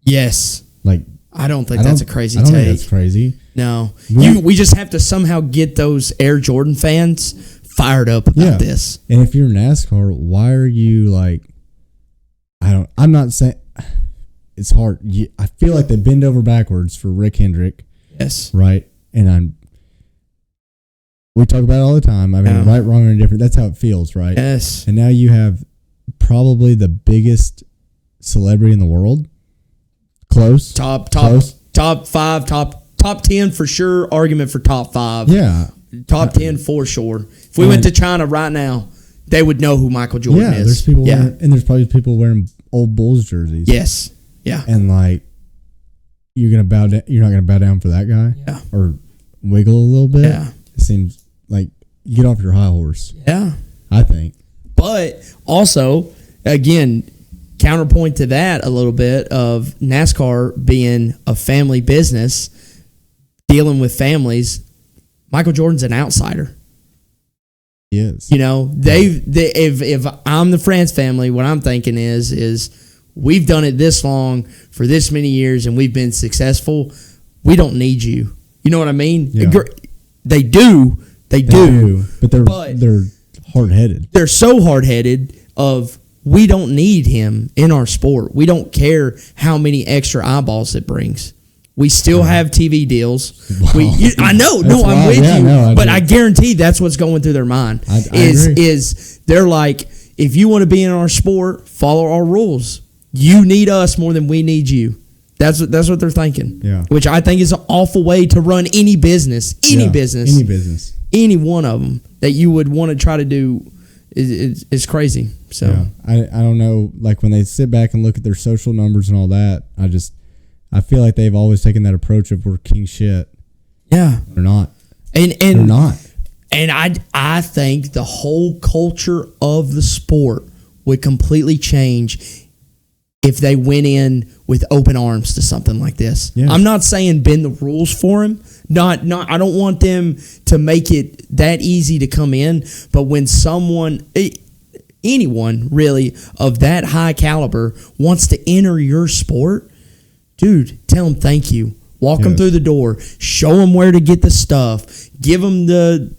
Yes. Like, I don't think that's a crazy I don't take. think that's crazy. No. We just have to somehow get those Air Jordan fans fired up about this. And if you're NASCAR, why are you like, I'm not saying, it's hard. I feel like they bend over backwards for Rick Hendrick. Yes. Right? And we talk about it all the time. I mean, right, wrong, or indifferent. That's how it feels, right? Yes. And now you have probably the biggest celebrity in the world. Close. Top Close. 5, top 10 for sure. Argument for top 5. Yeah. Top 10 for sure. If we went to China right now, they would know who Michael Jordan is. There's people and there's probably people wearing old Bulls jerseys. Yes. Yeah. And like, you're not gonna bow down for that guy. Yeah. Or wiggle a little bit. Yeah. It seems like you get off your high horse. Yeah. I think. But also, again, counterpoint to that a little bit of NASCAR being a family business, dealing with families. Michael Jordan's an outsider. He is. You know, if I'm the France family, what I'm thinking is we've done it this long for this many years and we've been successful. We don't need you. You know what I mean? Yeah. They do, but they're hard-headed. They're so hard-headed of we don't need him in our sport. We don't care how many extra eyeballs it brings. We still have TV deals. Wow. I know. That's No, I'm wild. with Yeah, you. no, But I guarantee that's what's going through their mind. I agree. Is they're like, if you want to be in our sport, follow our rules. You need us more than we need you. That's what they're thinking. Yeah. Which I think is an awful way to run any business. Any business. Any one of them that you would want to try to do is crazy. So yeah. I don't know. Like when they sit back and look at their social numbers and all that, I feel like they've always taken that approach of we're king shit. Yeah. They're not. And they're not. And I think the whole culture of the sport would completely change if they went in with open arms to something like this. Yeah. I'm not saying bend the rules for him. I don't want them to make it that easy to come in, but when anyone really of that high caliber wants to enter your sport, dude, tell them thank you. Walk them through the door. Show them where to get the stuff. Give them the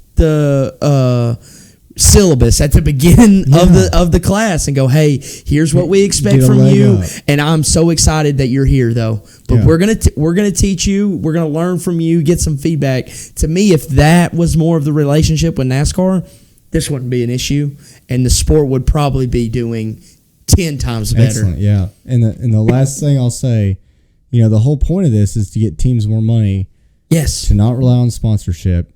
syllabus at the beginning of the class and go, hey, here's what we expect from you. And I'm so excited that you're here, though. But we're gonna teach you. We're gonna learn from you. Get some feedback. To me, if that was more of the relationship with NASCAR, this wouldn't be an issue, and the sport would probably be doing 10 times better. Excellent, yeah. And the last thing I'll say, you know, the whole point of this is to get teams more money. Yes. To not rely on sponsorship.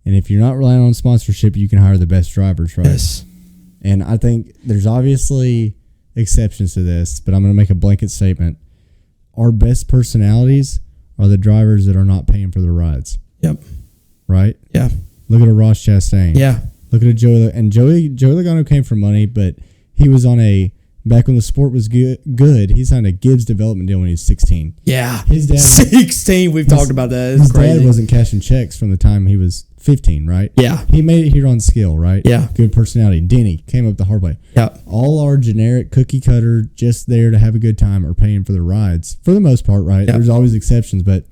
And if you're not relying on sponsorship, you can hire the best drivers, right? Yes. And I think there's obviously exceptions to this, but I'm going to make a blanket statement. Our best personalities are the drivers that are not paying for their rides. Yep. Right? Yeah. Look at a Ross Chastain. Yeah. Look at a Joey Logano came from money, but he was on back when the sport was good, he signed a Gibbs development deal when he was 16. Yeah. His dad 16, we've talked about that. It's his crazy. dad wasn't cashing checks from the time he was 15, right? Yeah. He made it here on skill, right? Yeah. Good personality. Denny came up the hard way. Yeah. All our generic cookie cutter, just there to have a good time, are paying for their rides for the most part, right? Yeah. There's always exceptions, but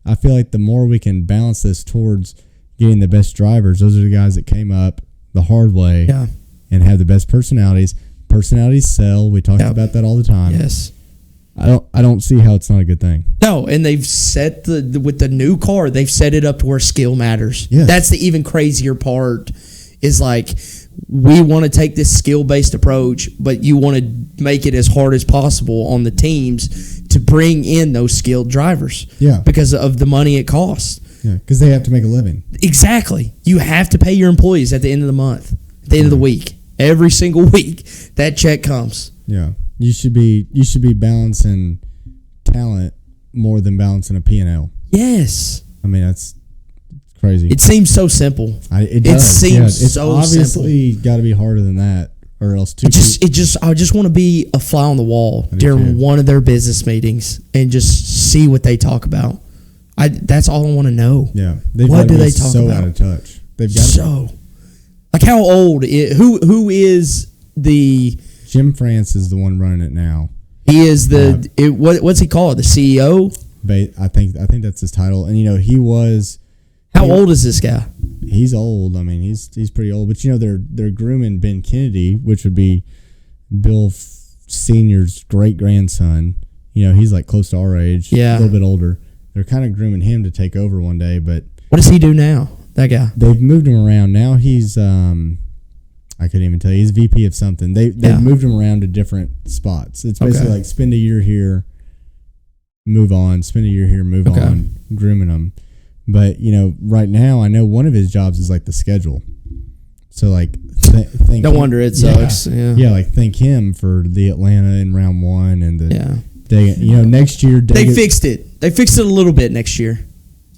I feel like the more we can balance this towards getting the best drivers, those are the guys that came up the hard way and have the best personalities. Personalities sell. We talked about that all the time. Yes. I don't see how it's not a good thing. No, and they've set with the new car, they've set it up to where skill matters. Yes. That's the even crazier part is like we want to take this skill-based approach, but you want to make it as hard as possible on the teams to bring in those skilled drivers. Yeah. Because of the money it costs. Yeah, because they have to make a living. Exactly. You have to pay your employees at the end of the month, at the end of the week. Every single week, that check comes. Yeah. You should be balancing talent more than balancing a P&L. Yes. I mean, that's crazy. It seems so simple. It does. It seems it's so obviously got to be harder than that, or else I just want to be a fly on the wall during one of their business meetings and just see what they talk about. That's all I want to know. Yeah. What do they talk so about? Out of touch. They've got so. Like how old? Who is the? Jim France is the one running it now. He is what's he called? The CEO? I think that's his title. And he was. How old is this guy? He's old. I mean, he's pretty old. But they're grooming Ben Kennedy, which would be Bill Senior's great grandson. He's like close to our age. Yeah, a little bit older. They're kind of grooming him to take over one day. But what does he do now? That guy. They've moved him around. Now he's I couldn't even tell you. He's VP of something. They've moved him around to different spots. It's basically like spend a year here, move on. Spend a year here, move on. Grooming him. But right now I know one of his jobs is like the schedule. So like, no wonder it sucks. Yeah, like thank him for the Atlanta in round 1 and the next year they fixed it. They fixed it a little bit next year.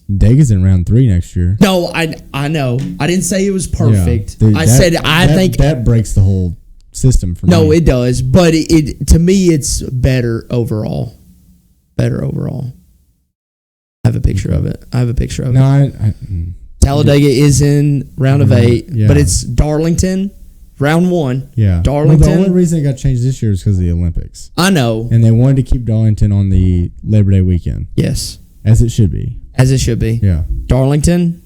Dega's in round 3 next year. No, I know. I didn't say it was perfect. Yeah, I think that breaks the whole system for me. No, it does, but it to me it's better overall. Better overall. I have a picture of it. No, Talladega is in round of 8, but it's Darlington, round 1. Yeah, Darlington. Well, the only reason it got changed this year is because of the Olympics. I know, and they wanted to keep Darlington on the Labor Day weekend. Yes, as it should be. As it should be. Yeah. Darlington,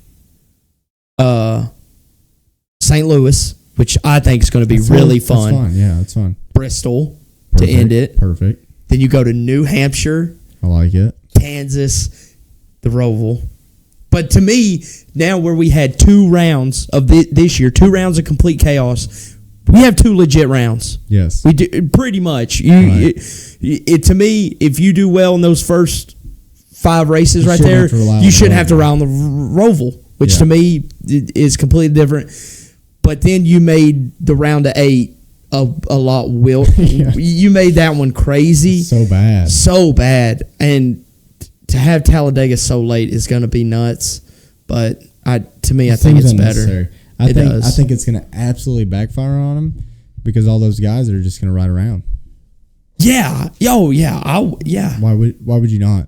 St. Louis, which I think is going to be really fun. That's fun. Yeah, that's fun. Bristol to end it. Perfect. Then you go to New Hampshire. I like it. Kansas, the Roval. But to me, now where we had 2 rounds of this year, 2 rounds of complete chaos, we have 2 legit rounds. Yes. We do pretty much. To me, if you do well in those first 5 races right there, you shouldn't have to ride on the Roval, which to me is completely different. But then you made the round of 8 a lot wild. You made that one crazy. So bad. And to have Talladega so late is going to be nuts. But I think it's better. I think it's going to absolutely backfire on them because all those guys are just going to ride around. Yeah. Yeah. Why would you not?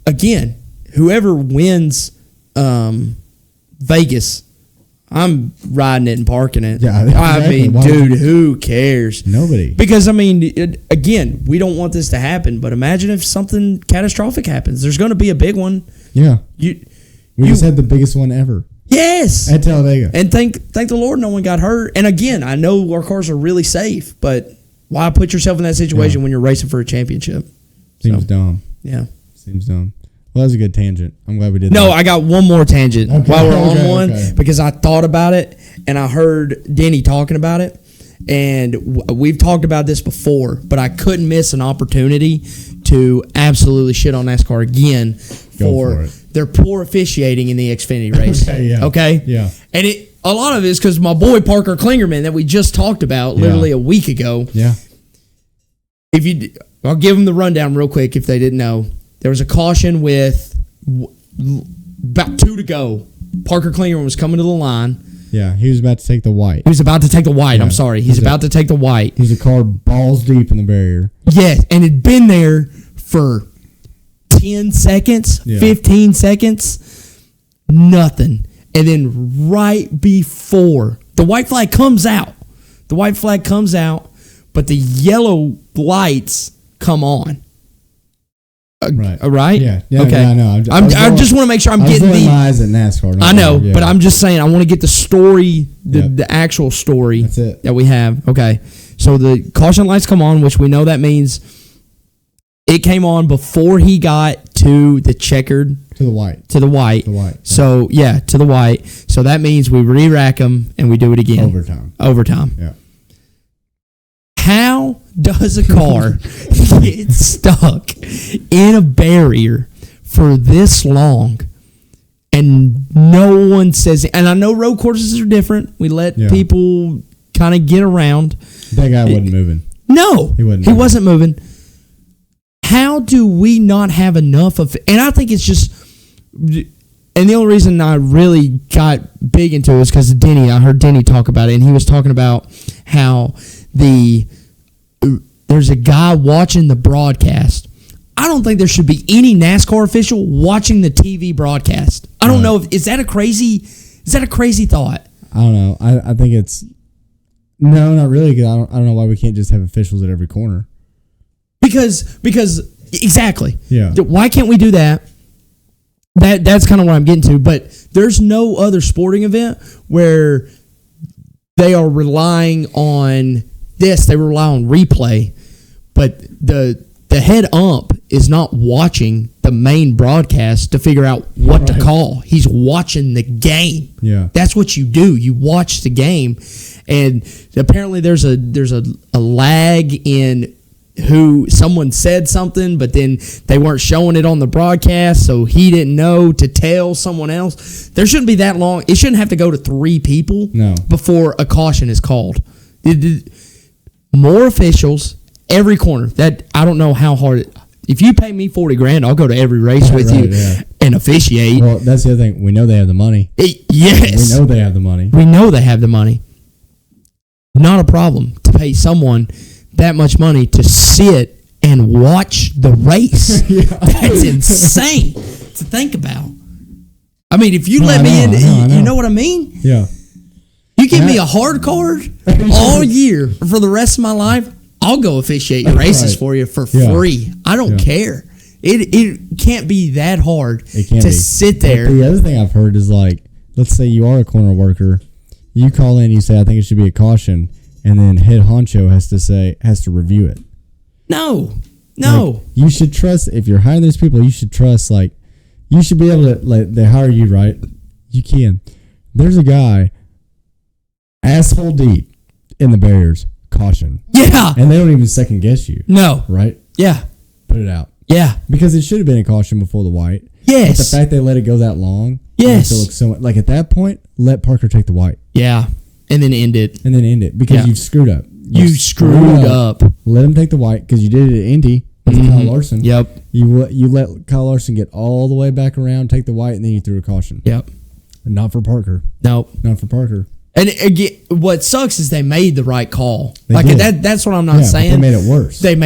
Again, whoever wins Vegas, I'm riding it and parking it. Yeah, I mean, dude, who cares? Nobody. Because, I mean, again, we don't want this to happen, but imagine if something catastrophic happens. There's going to be a big one. Yeah. We just had the biggest one ever. Yes. At Talladega. And thank the Lord no one got hurt. And again, I know our cars are really safe, but why put yourself in that situation when you're racing for a championship? Seems dumb. Yeah. Seems dumb. Well, that was a good tangent. I'm glad we did that. No, I got one more tangent while we're on one because I thought about it and I heard Denny talking about it. And we've talked about this before, but I couldn't miss an opportunity to absolutely shit on NASCAR again for their poor officiating in the Xfinity race. Okay? Yeah. And a lot of it is because my boy Parker Klingerman that we just talked about literally a week ago. Yeah. I'll give them the rundown real quick if they didn't know. There was a caution with about 2 to go. Parker Klingerman was coming to the line. Yeah, he was about to take the white. I'm sorry. He's about to take the white. He's a car balls deep in the barrier. Yes, and it'd been there for 10 seconds, 15 seconds, nothing. And then right before the white flag comes out, but the yellow lights come on. Right? Yeah. Okay. I know. I just want to make sure I'm getting my eyes at NASCAR. I know, but I'm just saying I want to get the story, the actual story that we have. Okay. So the caution lights come on, which we know that means it came on before he got to the checkered. To the white. To the white. So, to the white. So that means we re-rack them and we do it again. Overtime. Yeah. How does a car get stuck in a barrier for this long and no one says it? And I know road courses are different. We let people kind of get around. That guy wasn't moving. No, he wasn't moving. How do we not have enough of it? And I think it's just, and the only reason I really got big into it is because of Denny. I heard Denny talk about it, and he was talking about how there's a guy watching the broadcast. I don't think there should be any NASCAR official watching the TV broadcast. I don't know is that a crazy thought? I don't know. I think it's no, not really. Because I don't know why we can't just have officials at every corner. Because exactly. Yeah. Why can't we do that? That's kind of what I'm getting to. But there's no other sporting event where they are relying on this. They rely on replay, but the head ump is not watching the main broadcast to figure out what to call. He's watching the game. Yeah. That's what you do. You watch the game, and apparently there's a lag in who someone said something, but then they weren't showing it on the broadcast, so he didn't know to tell someone else. There shouldn't be that long. It shouldn't have to go to 3 people before a caution is called. More officials, every corner. That I don't know how hard. If you pay me $40,000, I'll go to every race with you and officiate. Well, that's the other thing. We know they have the money. Yes, we know they have the money. We know they have the money. Not a problem to pay someone that much money to sit and watch the race. That's insane to think about. I mean, if you let me in, you know what I mean? Yeah. You give me a hard card all year for the rest of my life, I'll go officiate your races for you for free. I don't care. It can't be that hard to sit there. But the other thing I've heard is like, let's say you are a corner worker, you call in, you say, I think it should be a caution, and then head honcho has to review it. No. Like, you should trust, if you're hiring these people, you should trust, like, you should be able to, like, they hire you, right? You can. There's a guy, asshole deep in the barriers, caution. Yeah. And they don't even second guess you. No. Right? Yeah. Put it out. Yeah. Because it should have been a caution before the white. Yes. But the fact they let it go that long. Yes. It looks so much, like at that point, let Parker take the white. Yeah. And then end it. Because you've screwed up. You screwed up. Let him take the white because you did it at Indy with Kyle Larson. Yep. You let Kyle Larson get all the way back around, take the white, and then you threw a caution. Yep. Not for Parker. Nope. Not for Parker. And again, what sucks is they made the right call. They did. That's what I'm not saying. They made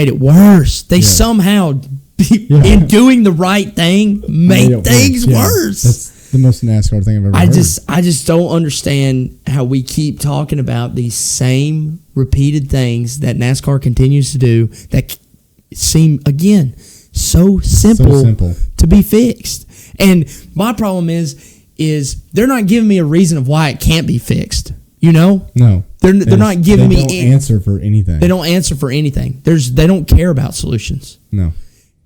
it worse. They somehow, in doing the right thing, made things worse. That's the most NASCAR thing I've ever heard. I just don't understand how we keep talking about these same repeated things that NASCAR continues to do that seem, again, so simple to be fixed. And my problem is they're not giving me a reason of why it can't be fixed. You know? No. They're not giving me... They don't answer for anything. They don't answer for anything. They don't care about solutions. No.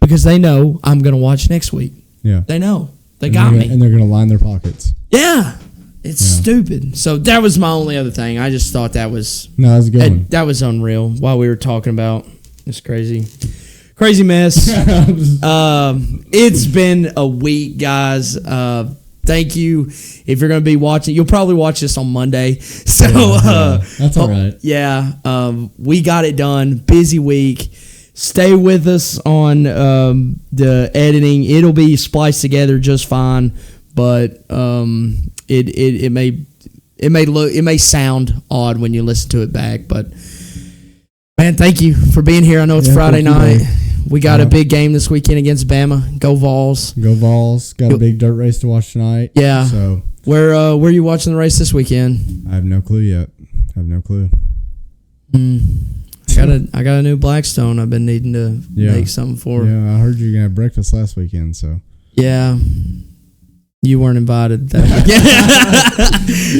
Because they know I'm going to watch next week. Yeah. They know. They got me. And they're going to line their pockets. Yeah. It's stupid. So that was my only other thing. I just thought that was... No, that was a good one. That was unreal while we were talking about... It's crazy. Crazy mess. It's been a week, guys. Thank you. If you're going to be watching, you'll probably watch this on Monday. So that's all right. Yeah, we got it done. Busy week. Stay with us on the editing. It'll be spliced together just fine, but it may sound odd when you listen to it back. But man, thank you for being here. I know it's Friday night. We got a big game this weekend against Bama. Go Vols. Go Vols. Got a big dirt race to watch tonight. Yeah. So where are you watching the race this weekend? I have no clue yet. I got a new Blackstone I've been needing to make something for. Yeah, I heard you were going to have breakfast last weekend, so. Yeah. You weren't invited.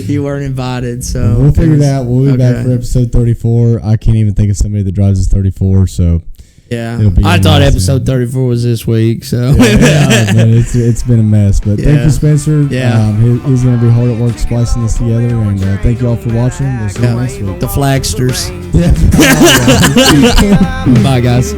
You weren't invited, so. We'll figure it out. We'll be back for episode 34. I can't even think of somebody that drives us 34, so. Yeah, I thought episode 34 was this week, so but it's been a mess. But thank you, Spencer. Yeah, he's going to be hard at work splicing this together. And thank you all for watching. We'll see you next week. The Flagsters. Yeah. Bye, guys.